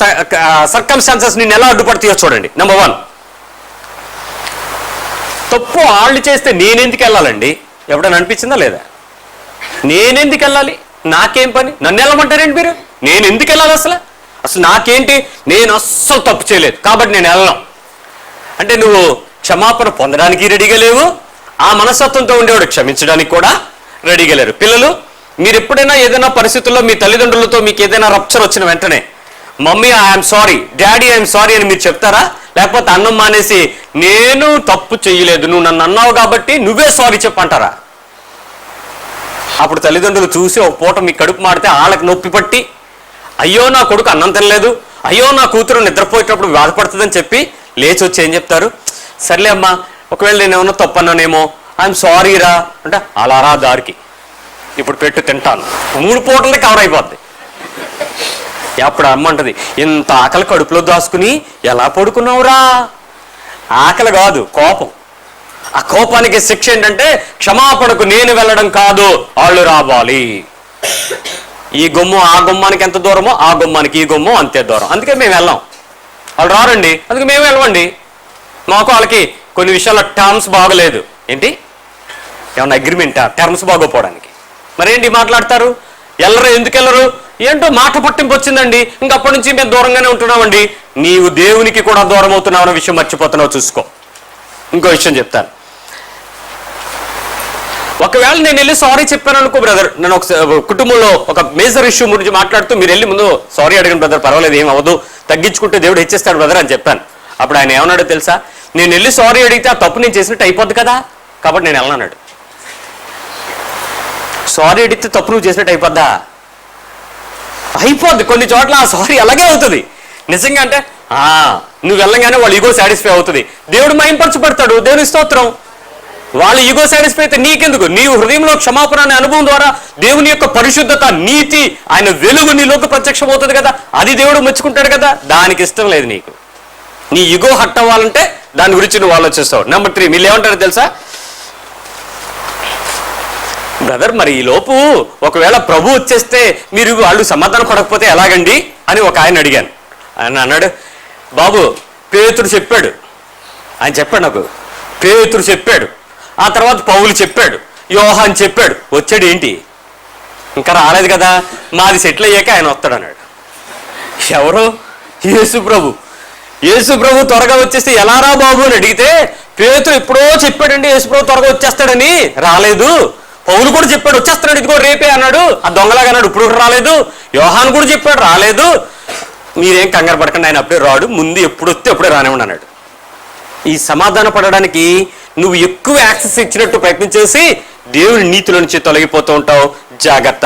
సర్కమ్స్టాన్సెస్ నిన్ను ఎలా అడ్డుపడతాయో చూడండి. నెంబర్ 1, తప్పు వాళ్ళు చేస్తే నేనెందుకు వెళ్ళాలండి? ఎప్పుడైనా అనిపించిందా లేదా? నేనెందుకు వెళ్ళాలి? నాకేం పని? నన్ను వెళ్ళమంటారేంటి మీరు? నేను ఎందుకు వెళ్ళాలి? అసలు నాకేంటి? నేను అస్సలు తప్పు చేయలేదు కాబట్టి నేను వెళ్ళను అంటే నువ్వు క్షమాపణ పొందడానికి రెడీగా లేవు, ఆ మనస్తత్వంతో ఉండేవాడు క్షమించడానికి కూడా రెడీగా లేరు. పిల్లలు, మీరు ఎప్పుడైనా ఏదైనా పరిస్థితుల్లో మీ తల్లిదండ్రులతో మీకు ఏదైనా రప్చర్ వచ్చిన వెంటనే mummy I'm sorry, daddy I'm sorry అని మీరు చెప్తారా? లేకపోతే అన్నం మానేసి నేను తప్పు చేయలేదు, నువ్వు నన్ను అన్నావు కాబట్టి నువ్వే సారీ చెప్పంటారా? అప్పుడు తల్లిదండ్రులు చూసి ఒక పూట మీ కడుపు మాడితే వాళ్ళకి నొప్పి పట్టి అయ్యో నా కొడుకు అన్నం తినలేదు, అయ్యో నా కూతురు నిద్రపోయేటప్పుడు బాధపడుతుందని చెప్పి లేచి వచ్చి ఏం చెప్తారు? సర్లే అమ్మా, ఒకవేళ నేను ఏమన్నా తప్పు అన్నానేమో, ఐఎమ్ సారీ రా అంటే అలా రా దారికి, ఇప్పుడు పెట్టు తింటాను, 3 పూటలకి కవర్ అయిపోద్ది. అప్పుడు అమ్మంటది, ఇంత ఆకలి కడుపులో దాచుకుని ఎలా పడుకున్నావురా? ఆకలి కాదు, కోపం. ఆ కోపానికి శిక్ష ఏంటంటే క్షమాపణకు నేను వెళ్ళడం కాదు, వాళ్ళు రావాలి. ఈ గుమ్మం ఆ గుమ్మానికి ఎంత దూరమో ఆ గుమ్మానికి ఈ గుమ్మం అంతే దూరం, అందుకే మేము వెళ్ళాం. వాళ్ళు రారండి, అందుకే మేము వెళ్ళమండి. మాకు వాళ్ళకి కొన్ని విషయాల్లో టర్మ్స్ బాగలేదు. ఏంటి ఏమన్నా అగ్రిమెంటా? టర్మ్స్ బాగోపోవడానికి మరేంటి మాట్లాడతారు? వెళ్ళరు. ఎందుకు వెళ్ళరు? ఏంటో మాట పట్టింపు వచ్చిందండి, ఇంకప్పటి నుంచి మేము దూరంగానే ఉంటున్నామండి. నీవు దేవునికి కూడా దూరం అవుతున్నావు అన్న విషయం మర్చిపోతున్నావు, చూసుకో. ఇంకో విషయం చెప్తాను. ఒకవేళ నేను వెళ్ళి సారీ చెప్పాను అనుకో బ్రదర్, నేను ఒక కుటుంబంలో ఒక మేజర్ ఇష్యూ గురించి మాట్లాడుతూ మీరు వెళ్ళి ముందు సారీ అడిగిన బ్రదర్, పర్వాలేదు ఏం అవ్వదు, తగ్గించుకుంటే దేవుడు హెచ్చిస్తాడు బ్రదర్ అని చెప్పాను. అప్పుడు ఆయన ఏమన్నాడో తెలుసా? నేను వెళ్ళి సారీ అడిగితే ఆ తప్పు నేను చేసినట్టు అయిపోద్ది కదా, కాబట్టి నేను వెళ్ళనన్నాడు. సారీ అడిగితే తప్పు నువ్వు చేసినట్టు అయిపోద్దా? అయిపోద్ది. కొన్ని చోట్ల ఆ సారీ అలాగే అవుతుంది నిజంగా. అంటే నువ్వు వెళ్ళగానే వాళ్ళ ఈగో సాటిస్ఫై అవుతుంది, దేవుడు మైంపరచబడతాడు. దేవుని స్తోత్రం. వాళ్ళ ఈగో సాటిస్ఫై అయితే నీకెందుకు? నీవు హృదయంలో క్షమాపణ అనే అనుభవం ద్వారా దేవుని యొక్క పరిశుద్ధత, నీతి, ఆయన వెలుగు నీలోకి ప్రత్యక్షం అవుతుంది కదా, అది దేవుడు మెచ్చుకుంటాడు కదా. దానికి ఇష్టం లేదు నీకు. నీ ఈగో హట్ అవ్వాలంటే దాని గురించి నువ్వు ఆలోచిస్తావు. నెంబర్ 3 వీళ్ళు ఏమంటారో తెలుసా? బ్రదర్ మరి ఈ లోపు ఒకవేళ ప్రభు వచ్చేస్తే మీరు వాళ్ళు సమాధానం పడకపోతే ఎలాగండి అని ఒక ఆయన అడిగాను. ఆయన అన్నాడు, బాబు పేతురు చెప్పాడు. ఆయన చెప్పాడు నాకు, పేతురు చెప్పాడు, ఆ తర్వాత పౌలు చెప్పాడు, యోహాన్ చెప్పాడు, వచ్చాడు. ఏంటి ఇంకా రాలేదు కదా, మాది సెటిల్ అయ్యాక ఆయన వస్తాడు అన్నాడు. ఎవరు? యేసు ప్రభు. యేసు ప్రభు త్వరగా వచ్చేస్తే ఎలా రా బాబు అని అడిగితే, పేతురు ఎప్పుడో చెప్పాడండి యేసు ప్రభు త్వరగా వచ్చేస్తాడని, రాలేదు. పౌలు కూడా చెప్పాడు వచ్చేస్తున్నాడు, ఇదిగో రేపే అన్నాడు, ఆ దొంగలాగా అన్నాడు, ఇప్పుడు రాలేదు. యోహాన్ కూడా చెప్పాడు రాలేదు. మీరేం కంగారు పడకండి, ఆయన అప్పుడే రాడు, ముందు ఎప్పుడు వస్తే అప్పుడే రానివ్వండి అన్నాడు. ఈ సమాధాన పడడానికి నువ్వు ఎక్కువ యాక్సెస్ ఇచ్చినట్టు ప్రయత్నం చేసి దేవుని నీతిలో నుంచి తొలగిపోతూ ఉంటావు, జాగ్రత్త.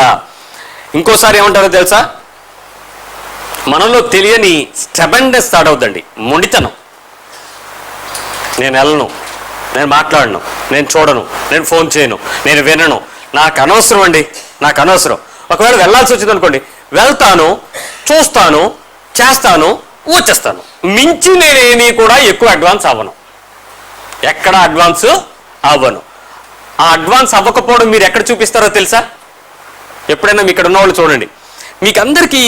ఇంకోసారి ఏమంటారో తెలుసా? మనలో తెలియని స్టెబెండెస్ స్టార్ట్ అవుతుందండి, మొండితనం. నేను వెళ్ళను, నేను మాట్లాడను, నేను చూడను, నేను ఫోన్ చేయను, నేను వినను, నాకు అనవసరం అండి, నాకు అనవసరం. ఒకవేళ వెళ్ళాల్సి వచ్చింది అనుకోండి, వెళ్తాను, చూస్తాను, చేస్తాను, వచ్చేస్తాను. మించి నేనేమీ కూడా ఎక్కువ అడ్వాన్స్ అవ్వను. ఎక్కడ అడ్వాన్స్ అవ్వను. ఆ అడ్వాన్స్ అవ్వకపోవడం మీరు ఎక్కడ చూపిస్తారో తెలుసా? ఎప్పుడైనా ఇక్కడ ఉన్న వాళ్ళు చూడండి, మీకు అందరికీ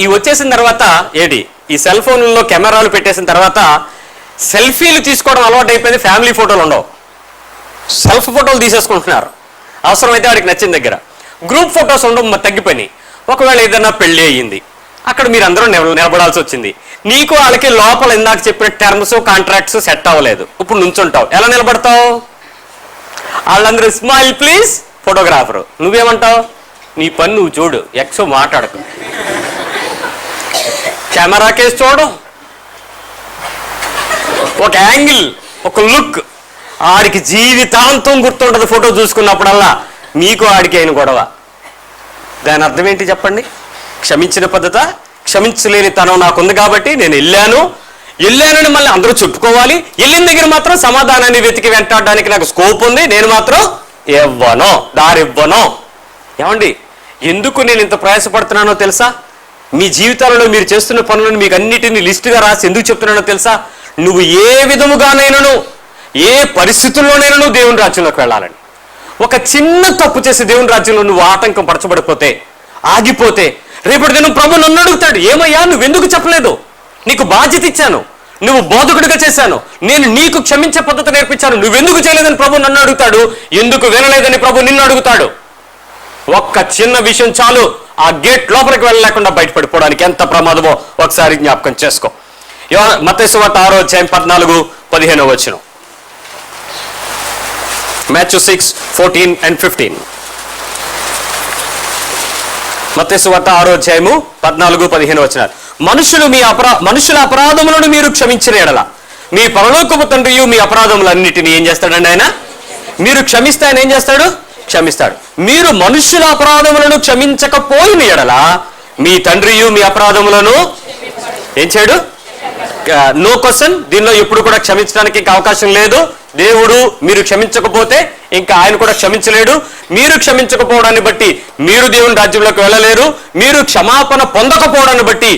ఈ వచ్చేసిన తర్వాత ఏంటి, ఈ సెల్ ఫోన్లలో కెమెరాలు పెట్టేసిన తర్వాత సెల్ఫీలు తీసుకోవడం అలవాటు అయిపోయింది. ఫ్యామిలీ ఫోటోలు ఉండవు, సెల్ఫ్ ఫోటోలు తీసేసుకుంటున్నారు. అవసరమైతే వాడికి నచ్చిన దగ్గర. గ్రూప్ ఫొటోస్ ఉండవు, తగ్గిపోయినాయి. ఒకవేళ ఏదైనా పెళ్లి అయ్యింది, అక్కడ మీరు అందరూ నిలబడాల్సి వచ్చింది. నీకు వాళ్ళకి లోపల ఇందాక చెప్పిన టర్మ్స్ కాంట్రాక్ట్స్ సెట్ అవ్వలేదు. ఇప్పుడు నుంచుంటావు, ఎలా నిలబడతావు? వాళ్ళందరూ స్మైల్ ప్లీజ్ ఫోటోగ్రాఫరు, నువ్వేమంటావు? నీ పని నువ్వు చూడు, ఎక్సో మాట్లాడకు, కెమెరా కేసు చూడు, ఒక యాంగిల్, ఒక లుక్. ఆడికి జీవితాంతం గుర్తుంటుంది ఫోటో చూసుకున్నప్పుడల్లా. మీకు ఆడికి అయిన గొడవ. దాని అర్థం ఏంటి చెప్పండి? క్షమించిన పద్ధత, క్షమించలేని తనం నాకుంది కాబట్టి నేను వెళ్ళానని మళ్ళీ అందరూ చెప్పుకోవాలి. వెళ్ళిన దగ్గర మాత్రం సమాధానాన్ని వెతికి వెంటాడడానికి నాకు స్కోప్ ఉంది. నేను మాత్రం ఇవ్వను, దారివ్వను. ఏమండి, ఎందుకు నేను ఇంత ప్రయాసపడుతున్నానో తెలుసా? మీ జీవితాలలో మీరు చేస్తున్న పనులను మీకు అన్నిటినీ లిస్టుగా రాసి ఎందుకు చెప్తున్నానో తెలుసా? నువ్వు ఏ విధముగానైనాను, ఏ పరిస్థితుల్లోనైనా దేవుని రాజ్యంలోకి వెళ్ళాలని. ఒక చిన్న తప్పు చేసి దేవుని రాజ్యంలో నువ్వు ఆటంకం పరచబడిపోతే, ఆగిపోతే, రేపటి దినం ప్రభు నన్ను అడుగుతాడు, ఏమయ్యా నువ్వెందుకు చెప్పలేదు? నీకు బాధ్యత ఇచ్చాను, నువ్వు బోధకుడిగా చేశాను, నేను నీకు క్షమించే పద్ధతి నేర్పించాను, నువ్వెందుకు చేయలేదని ప్రభు నన్ను అడుగుతాడు. ఎందుకు వినలేదని ప్రభు నిన్ను అడుగుతాడు. ఒక్క చిన్న విషయం చాలు ఆ గేట్ లోపలికి వెళ్ళలేకుండా బయటపడిపోవడానికి. ఎంత ప్రమాదమో ఒకసారి జ్ఞాపకం చేసుకో. మత్తయి సువార్త 6వ అధ్యాయం 14-15 వచనం. Matthew 6:14-15. మత్తయి సువార్త 6వ అధ్యాయము 14-15 వచనాలు. మనుషుల అపరాధములను మీరు క్షమించిన ఎడల మీ పరలోకపు తండ్రియు మీ అపరాధములన్నిటిని ఏం చేస్తాడండి ఆయన? మీరు క్షమిస్తే ఆయన ఏం చేస్తాడు? క్షమిస్తాడు. మీరు మనుషుల అపరాధములను క్షమించకపోయిన ఎడల మీ తండ్రియు మీ అపరాధములను ఏం చేయడు? No question. దీనిలో ఎప్పుడు కూడా క్షమించడానికి ఇంకా అవకాశం లేదు. దేవుడు మీరు క్షమించకపోతే ఇంకా ఆయన కూడా క్షమించలేడు. మీరు క్షమించకపోవడాన్ని బట్టి మీరు దేవుని రాజ్యంలోకి వెళ్ళలేరు. మీరు క్షమాపణ పొందకపోవడాన్ని బట్టి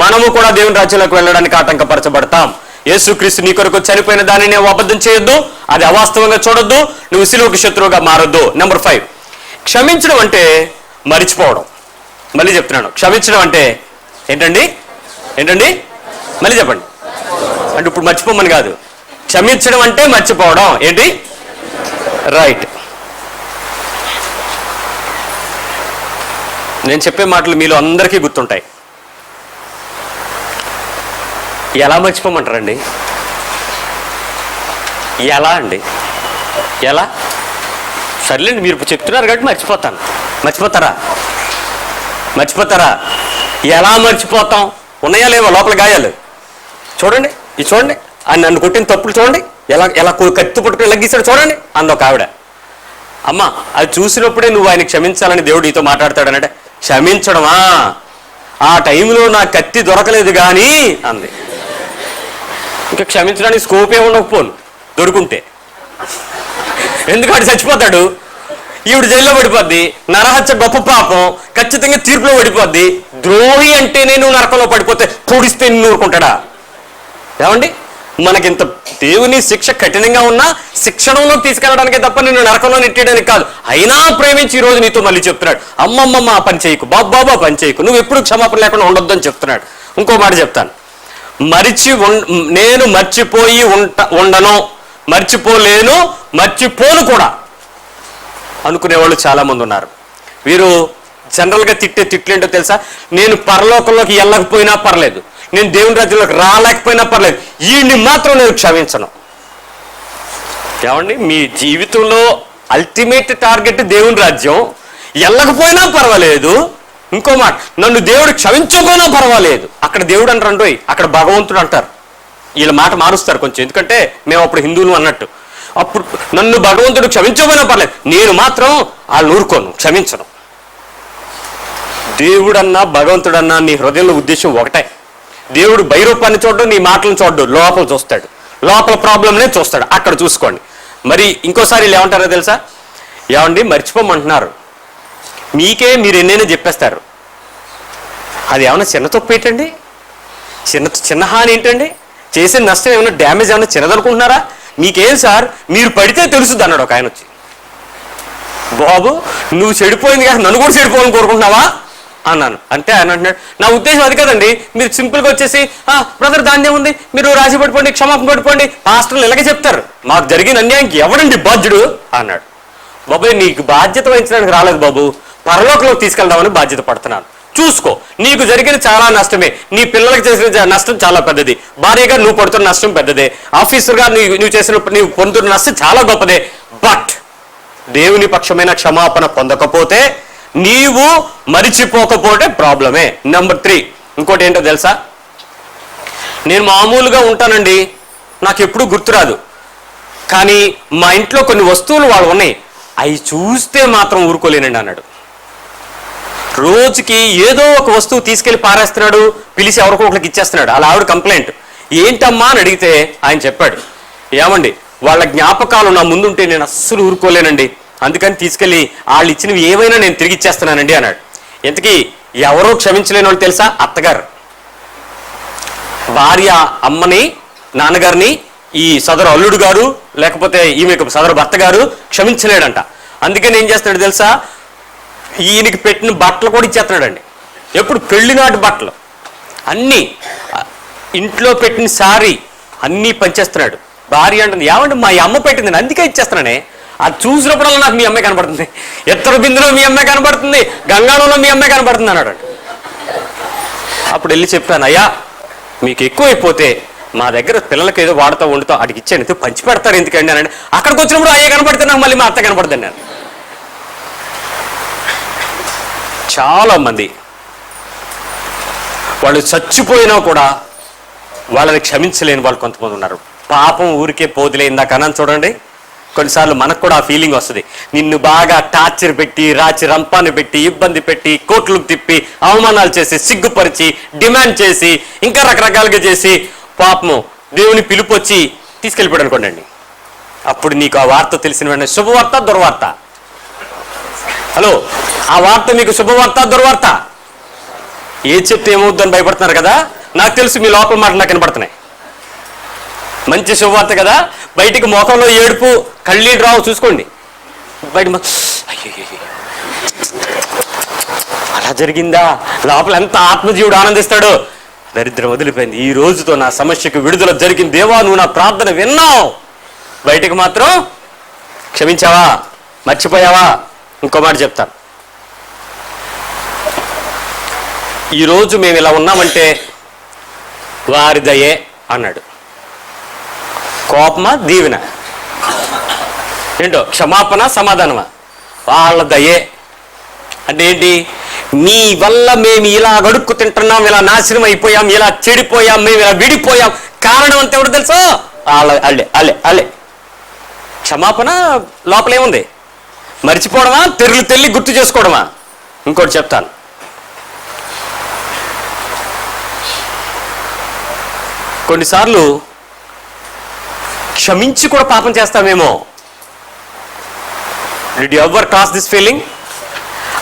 మనము కూడా దేవుని రాజ్యంలోకి వెళ్ళడానికి ఆటంకపరచబడతాం. యేసుక్రీస్తు నీ కొరకు చనిపోయిన దానిని నువ్వు అబద్ధం చేయొద్దు, అది అవాస్తవంగా చూడొద్దు, నువ్వు సిలువకు శత్రువుగా మారొద్దు. నెంబర్ 5, క్షమించడం అంటే మరిచిపోవడం. మళ్ళీ చెప్తున్నాను, క్షమించడం అంటే ఏంటండి? మళ్ళీ చెప్పండి. అంటే ఇప్పుడు మర్చిపోమని కాదు, క్షమించడం అంటే మర్చిపోవడం. ఏంటి? రైట్. నేను చెప్పే మాటలు మీలో అందరికీ గుర్తుంటాయి. ఎలా మర్చిపోమంటారండి? ఎలా అండి? ఎలా? సర్లేండి, మీరు చెప్తున్నారు కాబట్టి మర్చిపోతాను. మర్చిపోతారా? ఎలా మర్చిపోతాం? ఉన్నాయా లేవా లోపల గాయాలు? చూడండి, ఇది చూడండి, ఆయన నన్ను కొట్టిన తప్పులు చూడండి, ఎలా కత్తి పట్టుకుని లగ్గిస్తాడు చూడండి అందొక ఆవిడ. అమ్మ, అది చూసినప్పుడే నువ్వు ఆయన క్షమించాలని దేవుడు నీతో మాట్లాడతాడనంటే, క్షమించడమా? ఆ టైంలో నా కత్తి దొరకలేదు కానీ అంది. ఇంకా క్షమించడానికి స్కోపే ఉండకపోను దొరుకుంటే. ఎందుకంటే చచ్చిపోతాడు, ఈవిడ జైల్లో పడిపోద్ది, నరహత్య గొప్ప పాపం, ఖచ్చితంగా తీర్పులో పడిపోద్ది. ద్రోహి అంటే నేను నరకంలో పడిపోతే పొడిస్తే నిన్ను ఊరుకుంటాడా? ఏమండి, మనకింత దేవుని శిక్ష కఠినంగా ఉన్నా శిక్షణంలోకి తీసుకెళ్ళడానికే తప్ప నిన్ను నరకంలో నెట్టేయడానికి కాదు. అయినా ప్రేమించి ఈరోజు నీతో మళ్ళీ చెప్తున్నాడు, అమ్మమ్మ ఆ పని చేయకు, బాబా పని చేయకు, నువ్వు ఎప్పుడు క్షమాపణ లేకుండా ఉండొద్దు అని చెప్తున్నాడు. ఇంకో మాట చెప్తాను, నేను మర్చిపోయి ఉండను, మర్చిపోలేను, మర్చిపోను కూడా అనుకునేవాళ్ళు చాలా మంది ఉన్నారు. వీరు జనరల్గా తిట్లేంటో తెలుసా? నేను పరలోకంలోకి వెళ్ళకపోయినా పర్లేదు, నేను దేవుని రాజ్యంలోకి రాలేకపోయినా పర్లేదు, వీడిని మాత్రం నేను క్షమించను. ఏమండి, మీ జీవితంలో అల్టిమేట్ టార్గెట్ దేవుని రాజ్యం. వెళ్ళకపోయినా పర్వాలేదు. ఇంకో మాట, నన్ను దేవుడు క్షమించకపోయినా పర్వాలేదు. అక్కడ దేవుడు అంటారు, అక్కడ భగవంతుడు అంటారు. వీళ్ళ మాట మారుస్తారు కొంచెం, ఎందుకంటే మేము అప్పుడు హిందువులు అన్నట్టు. అప్పుడు నన్ను భగవంతుడు క్షమించకపోయినా పర్లేదు, నేను మాత్రం వాళ్ళు ఊరుకోను, క్షమించను. దేవుడన్నా భగవంతుడన్నా నీ హృదయంలో ఉద్దేశం ఒకటే. దేవుడు బహిరూపాన్ని చూడడం, నీ మాటలను చూడడు, లోపల చూస్తాడు, లోపల ప్రాబ్లంనే చూస్తాడు. అక్కడ చూసుకోండి. మరి ఇంకోసారి వీళ్ళు ఏమంటారో తెలుసా? ఏమండి, మర్చిపోమంటున్నారు, మీకే మీరు ఎన్నైనా చెప్పేస్తారు, అది ఏమన్నా చిన్న తప్పు ఏంటండి? చిన్న హాని ఏంటండి? చేసిన నష్టం ఏమైనా డ్యామేజ్ ఏమైనా చిన్నదనుకుంటున్నారా? మీకేం సార్, మీరు పడితే తెలుసుద్ది అన్నాడు ఒక ఆయన వచ్చి. బాబు నువ్వు చెడిపోయింది కదా, నన్ను కూడా చెడిపోవాలని కోరుకుంటున్నావా అన్నాను. అంటే ఆయన అంటున్నాడు, నా ఉద్దేశం అది కదండి, మీరు సింపుల్గా వచ్చేసి బ్రదర్ దాన్ని ఏముంది, మీరు రాజీ పడిపోండి, క్షమాపణ పడిపోండి, పాస్టర్లు ఇలాగే చెప్తారు, మాకు జరిగిన అన్యాయంకి ఎవడండి బాధ్యుడు అన్నాడు. బాబాయ్ నీకు బాధ్యత వహించడానికి రాలేదు బాబు, పరలోకంలోకి తీసుకెళ్దామని బాధ్యత పడుతున్నాను. చూసుకో, నీకు జరిగిన చాలా నష్టమే, నీ పిల్లలకు చేసిన నష్టం చాలా పెద్దది, భార్యగా నువ్వు పడుతున్న నష్టం పెద్దదే, ఆఫీసర్గా నువ్వు పొందుతున్న నష్టం చాలా గొప్పదే. బట్ దేవుని పక్షమైన క్షమాపణ పొందకపోతే, నీవు మరిచిపోకపోతే ప్రాబ్లమే. నెంబర్ 3 ఇంకోటి ఏంటో తెలుసా? నేను మామూలుగా ఉంటానండి, నాకు ఎప్పుడూ గుర్తురాదు, కానీ మా ఇంట్లో కొన్ని వస్తువులు వాళ్ళు ఉన్నాయి, అవి చూస్తే మాత్రం ఊరుకోలేనండి అన్నాడు. రోజుకి ఏదో ఒక వస్తువు తీసుకెళ్లి పారేస్తున్నాడు, పిలిచి ఎవరికో ఒకరికి ఇచ్చేస్తున్నాడు. అలా ఆవిడ కంప్లైంట్, ఏంటమ్మా అని అడిగితే ఆయన చెప్పాడు, ఏమండి వాళ్ళ జ్ఞాపకాలు నా ముందుంటే నేను అస్సలు ఊరుకోలేనండి, అందుకని తీసుకెళ్ళి వాళ్ళు ఇచ్చినవి ఏవైనా నేను తిరిగి ఇచ్చేస్తున్నానండి అన్నాడు. ఇంతకీ ఎవరో క్షమించలేని వాళ్ళు తెలుసా? అత్తగారు. భార్య అమ్మని, నాన్నగారిని ఈ సదరు అల్లుడు గారు లేకపోతే ఈమెకు సదరు భర్త గారు క్షమించలేడంట. అందుకని ఏం చేస్తున్నాడు తెలుసా? ఈయనకి పెట్టిన బట్టలు కూడా ఇచ్చేస్తున్నాడండి. ఎప్పుడు పెళ్లినాటి బట్టలు అన్నీ, ఇంట్లో పెట్టిన సారీ అన్నీ పంచేస్తున్నాడు. భార్య అంటుంది, ఏమంటే మా అమ్మ పెట్టింది అందుకే ఇచ్చేస్తున్నానే, అది చూసినప్పుడల్లా నాకు మీ అమ్మాయి కనబడుతుంది, ఎత్తర బిందులో మీ అమ్మాయి కనబడుతుంది, గంగాళంలో మీ అమ్మాయి కనబడుతుంది అన్నాడు. అప్పుడు వెళ్ళి చెప్పాను, అయ్యా మీకు ఎక్కువైపోతే మా దగ్గర పిల్లలకి ఏదో వాడుతూ వండుతాం అడిగి ఇచ్చాను, పంచి పెడతారు ఎందుకండి అని. అక్కడికి వచ్చినప్పుడు అయ్యే కనపడితే నాకు మళ్ళీ మా అత్త కనపడుతుంది నేను. చాలా మంది వాళ్ళు చచ్చిపోయినా కూడా వాళ్ళని క్షమించలేని వాళ్ళు కొంతమంది ఉన్నారు. పాపం ఊరికే పోదులే, ఇందాక అన్నాను చూడండి, కొన్నిసార్లు మనకు కూడా ఆ ఫీలింగ్ వస్తుంది. నిన్ను బాగా టార్చర్ పెట్టి, రాచి రంపాన్ని పెట్టి, ఇబ్బంది పెట్టి, కోట్లకు తిప్పి, అవమానాలు చేసి, సిగ్గుపరిచి, డిమాండ్ చేసి, ఇంకా రకరకాలుగా చేసి, పాపము దేవుని పిలుపు వచ్చి తీసుకెళ్ళిపోయాడు అనుకోండి. అప్పుడు నీకు ఆ వార్త తెలిసిన వెంటనే శుభవార్త దుర్వార్త? హలో, ఆ వార్త మీకు శుభవార్త దుర్వార్త? ఏది చెప్తే ఏమవుద్దని భయపడుతున్నారు కదా. నాకు తెలుసు మీ లోపల మాట నాకు వినపడుతున్నాయి. మంచి శుభవార్త కదా, బయటికి మోకంలో ఏడుపు, కళ్ళీడు రావు చూసుకోండి. బయట అలా జరిగిందా, లోపల ఎంత ఆత్మజీవుడు ఆనందిస్తాడు. దరిద్రం వదిలిపోయింది, ఈ రోజుతో నా సమస్యకు విడుదల జరిగింది, దేవా నువ్వు నా ప్రార్థన విన్నావు. బయటకు మాత్రం క్షమించావా, మర్చిపోయావా? ఇంకో మాట చెప్తాను, ఈరోజు మేము ఇలా ఉన్నామంటే వారి దయే అన్నాడు. కోపమా దీవెన? ఏంటో క్షమాపణ సమాధానమా? వాళ్ళ దయే అంటే ఏంటి? మీ వల్ల మేము ఇలా గడుక్కు తింటున్నాం, ఇలా నాశనం అయిపోయాం, ఇలా చెడిపోయాం, మేము ఇలా విడిపోయాం, కారణం అంతా ఎవరు తెలుసా? అల్లే అల్లే అల్లే. క్షమాపణ లోపలేముంది? మర్చిపోవడమా, తెల్లి గుర్తు చేసుకోవడమా? ఇంకోటి చెప్తాను, కొన్నిసార్లు క్షమించి కూడా పాపం చేస్తామేమో. Did you ever cross this feeling?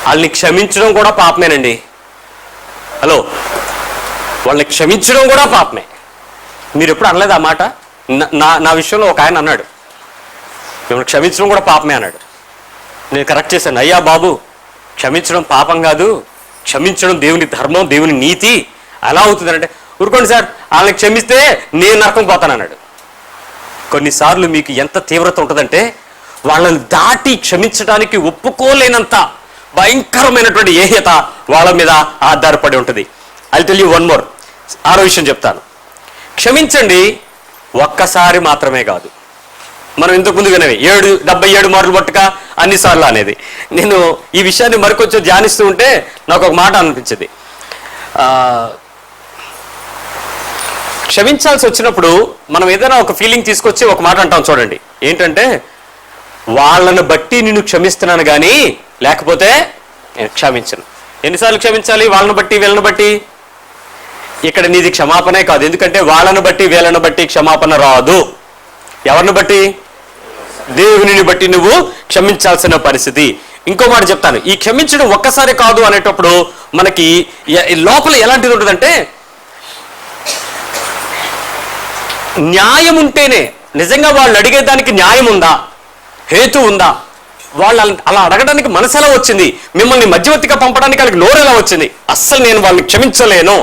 వాళ్ళని క్షమించడం కూడా పాపమేనండి. హలో, వాళ్ళని క్షమించడం కూడా పాపమే. మీరు ఎప్పుడు అనలేదు ఆ మాట? నా విషయంలో ఒక ఆయన అన్నాడు, మిమ్మల్ని క్షమించడం కూడా పాపమే అన్నాడు. నేను కరెక్ట్ చేశాను, అయ్యా బాబు క్షమించడం పాపం కాదు, క్షమించడం దేవుని ధర్మం, దేవుని నీతి. ఎలా అవుతుంది అంటే, ఊరుకోండి సార్, వాళ్ళని క్షమిస్తే నేను నరకం పోతాను అన్నాడు. కొన్నిసార్లు మీకు ఎంత తీవ్రత ఉంటుందంటే, వాళ్ళని దాటి క్షమించడానికి ఒప్పుకోలేనంత భయంకరమైనటువంటి ఏహ్యత వాళ్ళ మీద ఆధారపడి ఉంటుంది. I'll tell you one more. 6వ విషయం చెప్తాను, క్షమించండి ఒక్కసారి మాత్రమే కాదు. మనం ఇంతకుముందు వినవి 77 మార్లు పట్టుక అన్నిసార్లు అనేది. నేను ఈ విషయాన్ని మరికొంచెం ధ్యానిస్తూ ఉంటే నాకు ఒక మాట అనిపించింది. క్షమించాల్సి వచ్చినప్పుడు మనం ఏదైనా ఒక ఫీలింగ్ తీసుకొచ్చి ఒక మాట అంటాం చూడండి, ఏంటంటే వాళ్ళను బట్టి నిన్ను క్షమిస్తున్నాను కానీ లేకపోతే నేను క్షమించను. ఎన్నిసార్లు క్షమించాలి? వాళ్ళని బట్టి వీళ్ళని బట్టి. ఇక్కడ నీది క్షమాపణే కాదు, ఎందుకంటే వాళ్ళను బట్టి వీళ్ళని బట్టి క్షమాపణ రాదు. ఎవరిని బట్టి? దేవునిని బట్టి నువ్వు క్షమించాల్సిన పరిస్థితి. ఇంకో మాట చెప్తాను, ఈ క్షమించడం ఒక్కసారి కాదు అనేటప్పుడు మనకి లోపల ఎలాంటిది ఉంటుందంటే, న్యాయం ఉంటేనే, నిజంగా వాళ్ళు అడిగేదానికి న్యాయం ఉందా, హేతు ఉందా, వాళ్ళు అలా అడగడానికి మనసు ఎలా వచ్చింది, మిమ్మల్ని మధ్యవర్తిగా పంపడానికి వాళ్ళకి నోరు ఎలా వచ్చింది, అస్సలు నేను వాళ్ళని క్షమించలేను.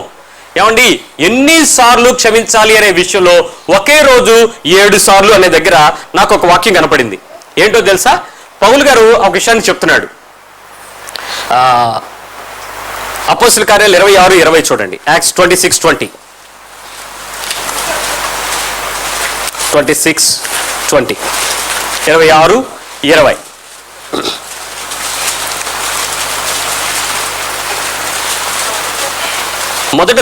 ఏమండి, ఎన్నిసార్లు క్షమించాలి అనే విషయంలో ఒకే రోజు 7 సార్లు అనే దగ్గర నాకు ఒక వాక్యం కనపడింది. ఏంటో తెలుసా? పౌలు గారు ఒక విషయాన్ని చెప్తున్నాడు. అపోస్తుల కార్యాలు 26:20 చూడండి. యాక్ట్స్ 26:20. 26:20 26:20. మొదట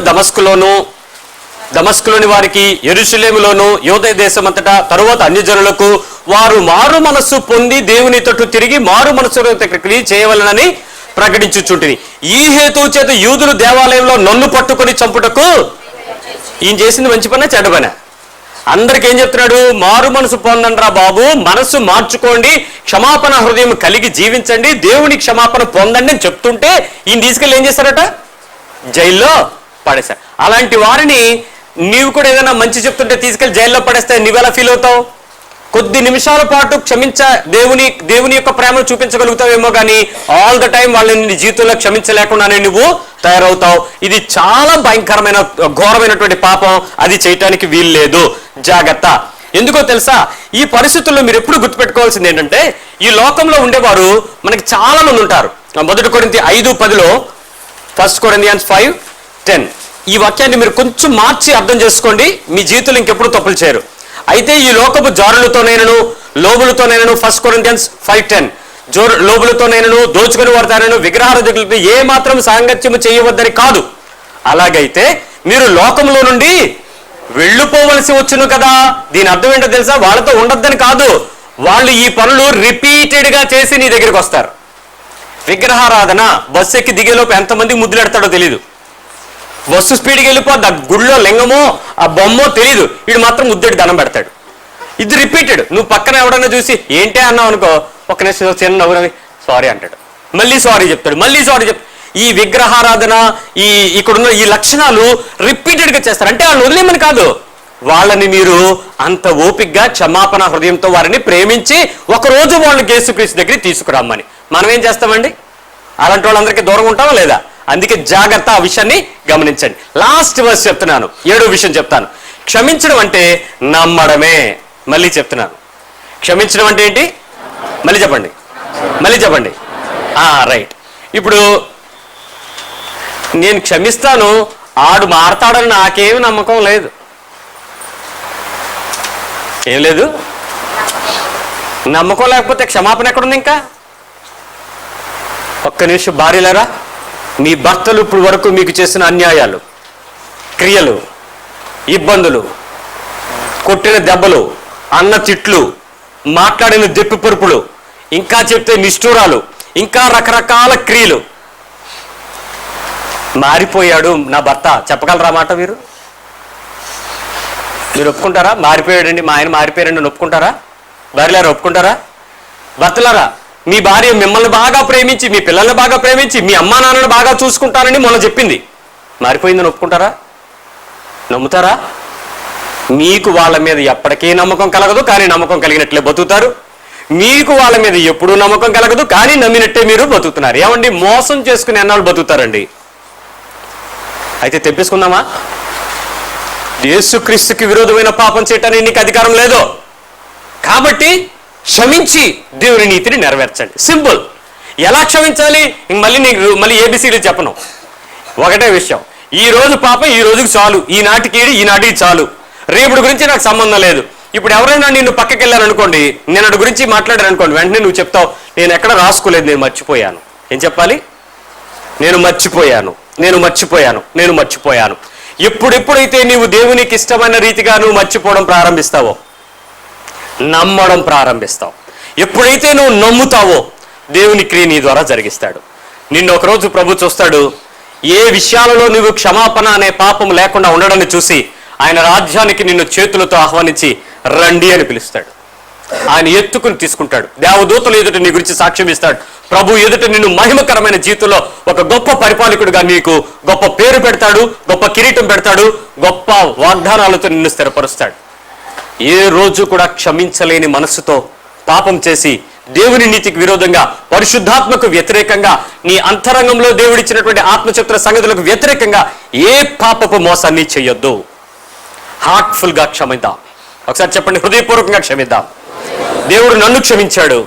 దమస్కులోని వారికి, యెరూషలేములోను, యూదయ దేశమంతటా, తరువాత అన్యజనులకు వారు మారు మనస్సు పొంది దేవుని తట్టు తిరిగి మారు మనస్సు క్రియ చేయవలనని ప్రకటించుచుంటిని. ఈ హేతువు చేత యూదులు దేవాలయంలో నన్ను పట్టుకొని చంపుటకు. ఈయన చేసింది మంచి పనా చెడ్డ పనా? అందరికి ఏం చెప్తున్నాడు? మారు మనసు పొందండిరా బాబు, మనసు మార్చుకోండి, క్షమాపణ హృదయం కలిగి జీవించండి, దేవుని క్షమాపణ పొందండి అని చెప్తుంటే ఈయన తీసుకెళ్ళి ఏం చేశారట? జైల్లో పడేశారు. అలాంటి వారిని నీవు కూడా ఏదైనా మంచి చెప్తుంటే తీసుకెళ్లి జైల్లో పడేస్తే నువ్వెలా ఫీల్ అవుతావు? కొద్ది నిమిషాల పాటు దేవుని యొక్క ప్రేమను చూపించగలుగుతావేమో కానీ ఆల్ ద టైం వాళ్ళని నీ జీవితంలో క్షమించలేకుండానే నువ్వు తయారవుతావు. ఇది చాలా భయంకరమైన, ఘోరమైనటువంటి పాపం. అది చేయటానికి వీలు లేదు. జాగ్రత్త. ఎందుకో తెలుసా? ఈ పరిస్థితుల్లో మీరు ఎప్పుడు గుర్తుపెట్టుకోవాల్సింది ఏంటంటే, ఈ లోకంలో ఉండేవారు మనకి చాలా మంది ఉంటారు. 1 కొరింథీ 5:10లో, 1 Corinthians 5:10 ఈ వాక్యాన్ని మీరు కొంచెం మార్చి అర్థం చేసుకోండి. మీ జీవితంలో ఇంకెప్పుడు తప్పులు చేయరు. అయితే ఈ లోకపు జారులతోనైనను లోబులతోనైనను, 1 Corinthians 5:10 లోబులతోనైనను దోచుకొని వారితోనైనను విగ్రహారాధకులతో ఏ మాత్రం సాంగత్యము చేయవద్దని కాదు. అలాగైతే మీరు లోకంలో నుండి వెళ్ళిపోవలసి వచ్చును కదా. దీని అర్థం ఏంటో తెలుసా? వాళ్ళతో ఉండొద్దని కాదు, వాళ్ళు ఈ పనులు రిపీటెడ్గా చేసి నీ దగ్గరికి వస్తారు. విగ్రహారాధన, బస్సు ఎక్కి దిగేలోపు ఎంతమంది ముద్దులు పెడతాడో తెలీదు. బస్సు స్పీడ్కి వెళ్ళిపోద్ది, ఆ గుళ్ళో లింగమో ఆ బొమ్మో తెలీదు, వీడు మాత్రం ముద్దెడి దండం పెడతాడు. ఇది రిపీటెడ్. నువ్వు పక్కన ఎవడన్నా చూసి ఏంటే అన్నావు అనుకో, ఒక నిమిషం చిన్న నవ్వునవి సారీ అంటాడు, మళ్ళీ సారీ చెప్తాడు, మళ్ళీ సారీ చెప్తాడు. ఈ విగ్రహారాధన, ఇక్కడున్న ఈ లక్షణాలు రిపీటెడ్గా చేస్తారు. అంటే వాళ్ళు వదిలేమని కాదు, వాళ్ళని మీరు అంత ఓపికగా క్షమాపణ హృదయంతో వారిని ప్రేమించి ఒకరోజు వాళ్ళని యేసుక్రీస్తు దగ్గరికి తీసుకురమ్మని. మనం ఏం చేస్తామండి? అలాంటి వాళ్ళందరికీ దూరం ఉంటామా లేదా? అందుకే జాగ్రత్త, ఆ విషయాన్ని గమనించండి. లాస్ట్ వర్స్ చెప్తున్నాను, 7వ విషయం చెప్తాను. క్షమించడం అంటే నమ్మడమే. మళ్ళీ చెప్తున్నాను, క్షమించడం అంటే ఏంటి? మళ్ళీ చెప్పండి. రైట్. ఇప్పుడు నేను క్షమిస్తాను, ఆడు మారతాడని నాకేమి నమ్మకం లేదు. ఏం లేదు? నమ్మకం లేకపోతే క్షమాపణ ఎక్కడుంది? ఇంకా ఒక్క నిమిషం. భార్యలారా, మీ భర్తలు ఇప్పుడు వరకు మీకు చేసిన అన్యాయాలు, క్రియలు, ఇబ్బందులు, కొట్టిన దెబ్బలు, అన్న తిట్లు, మాట్లాడిన దెప్పి పొరుపులు, ఇంకా చెప్తే నిష్ఠూరాలు, ఇంకా రకరకాల క్రియలు. మారిపోయాడు నా భర్త చెప్పగలరా మాట? మీరు ఒప్పుకుంటారా? మారిపోయాడండి, మా ఆయన మారిపోయాడండి ఒప్పుకుంటారా? భార్యలారా ఒప్పుకుంటారా? భర్తలారా, మీ భార్య మిమ్మల్ని బాగా ప్రేమించి, మీ పిల్లల్ని బాగా ప్రేమించి, మీ అమ్మా నాన్నని బాగా చూసుకుంటానని మొన్న చెప్పింది, మారిపోయిందని ఒప్పుకుంటారా? నమ్ముతారా? మీకు వాళ్ళ మీద ఎప్పటికీ నమ్మకం కలగదు, కానీ నమ్మకం కలిగినట్లే బతుకుతారు. మీకు వాళ్ళ మీద ఎప్పుడూ నమ్మకం కలగదు, కానీ నమ్మినట్టే మీరు బతుకుతున్నారు. ఏమండి, మోసం చేసుకుని ఎన్నాళ్ళు బతుకుతారండి? అయితే తెప్పించుకుందామా? యేసుక్రీస్తుకి విరోధమైన పాపం చేయటానికి నీకు అధికారం లేదు. కాబట్టి క్షమించి దేవుని నీతిని నెరవేర్చండి. సింపుల్. ఎలా క్షమించాలి? మళ్ళీ ఏబిసిలు చెప్పను. ఒకటే విషయం, ఈ రోజు పాపం ఈ రోజుకి చాలు, ఈనాటికి చాలు, రేపుడు గురించి నాకు సంబంధం లేదు. ఇప్పుడు ఎవరైనా నిన్ను పక్కకి వెళ్ళారనుకోండి, నేను గురించి మాట్లాడారనుకోండి, వెంటనే నువ్వు చెప్తావు, నేను ఎక్కడ రాసుకోలేదు, నేను మర్చిపోయాను. ఏం చెప్పాలి? నేను మర్చిపోయాను. ఎప్పుడెప్పుడైతే నీవు దేవునికి ఇష్టమైన రీతిగా నువ్వు మర్చిపోవడం ప్రారంభిస్తావో, నమ్మడం ప్రారంభిస్తావు, ఎప్పుడైతే నువ్వు నమ్ముతావో దేవుని క్రియ నీ ద్వారా జరిగిస్తాడు. నిన్ను ఒకరోజు ప్రభు చూస్తాడు. ఏ విషయాలలో నువ్వు క్షమాపణ అనే పాపం లేకుండా ఉండడాన్ని చూసి ఆయన రాజ్యానికి నిన్ను చేతులతో ఆహ్వానించి రండి అని పిలుస్తాడు. ఆయన ఎత్తుకుని తీసుకుంటాడు. దేవదూతలు ఎదుట నీ గురించి సాక్ష్యం ఇస్తాడు. ప్రభు ఎదుట నిన్ను మహిమకరమైన జీవితంలో ఒక గొప్ప పరిపాలకుడిగా నీకు గొప్ప పేరు పెడతాడు, గొప్ప కిరీటం పెడతాడు, గొప్ప వాగ్దానాలతో నిన్ను స్థిరపరుస్తాడు. ఏ రోజు కూడా క్షమించలేని మనస్సుతో పాపం చేసి దేవుని నీతికి విరోధంగా, పరిశుద్ధాత్మకు వ్యతిరేకంగా, నీ అంతరంగంలో దేవుడిచ్చినటువంటి ఆత్మచక్ర సంగతులకు వ్యతిరేకంగా ఏ పాపపు మోసాన్ని చెయ్యొద్దు. హార్ట్ఫుల్ గా క్షమిద్దాం. ఒకసారి చెప్పండి, హృదయపూర్వకంగా క్షమిద్దాం. దేవుడు నన్ను క్షమించాడు,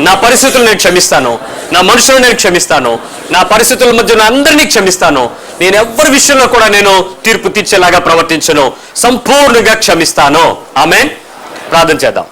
నా పరిస్థితులు నేను క్షమిస్తాను, నా మనుషులను నేను క్షమిస్తాను, నా పరిస్థితుల మధ్య అందరినీ క్షమిస్తాను, నేను ఎవరి విషయంలో కూడా నేను తీర్పు తీర్చేలాగా ప్రవర్తించను, సంపూర్ణంగా క్షమిస్తాను. ఆమేన్. ప్రార్థన చేద్దాం.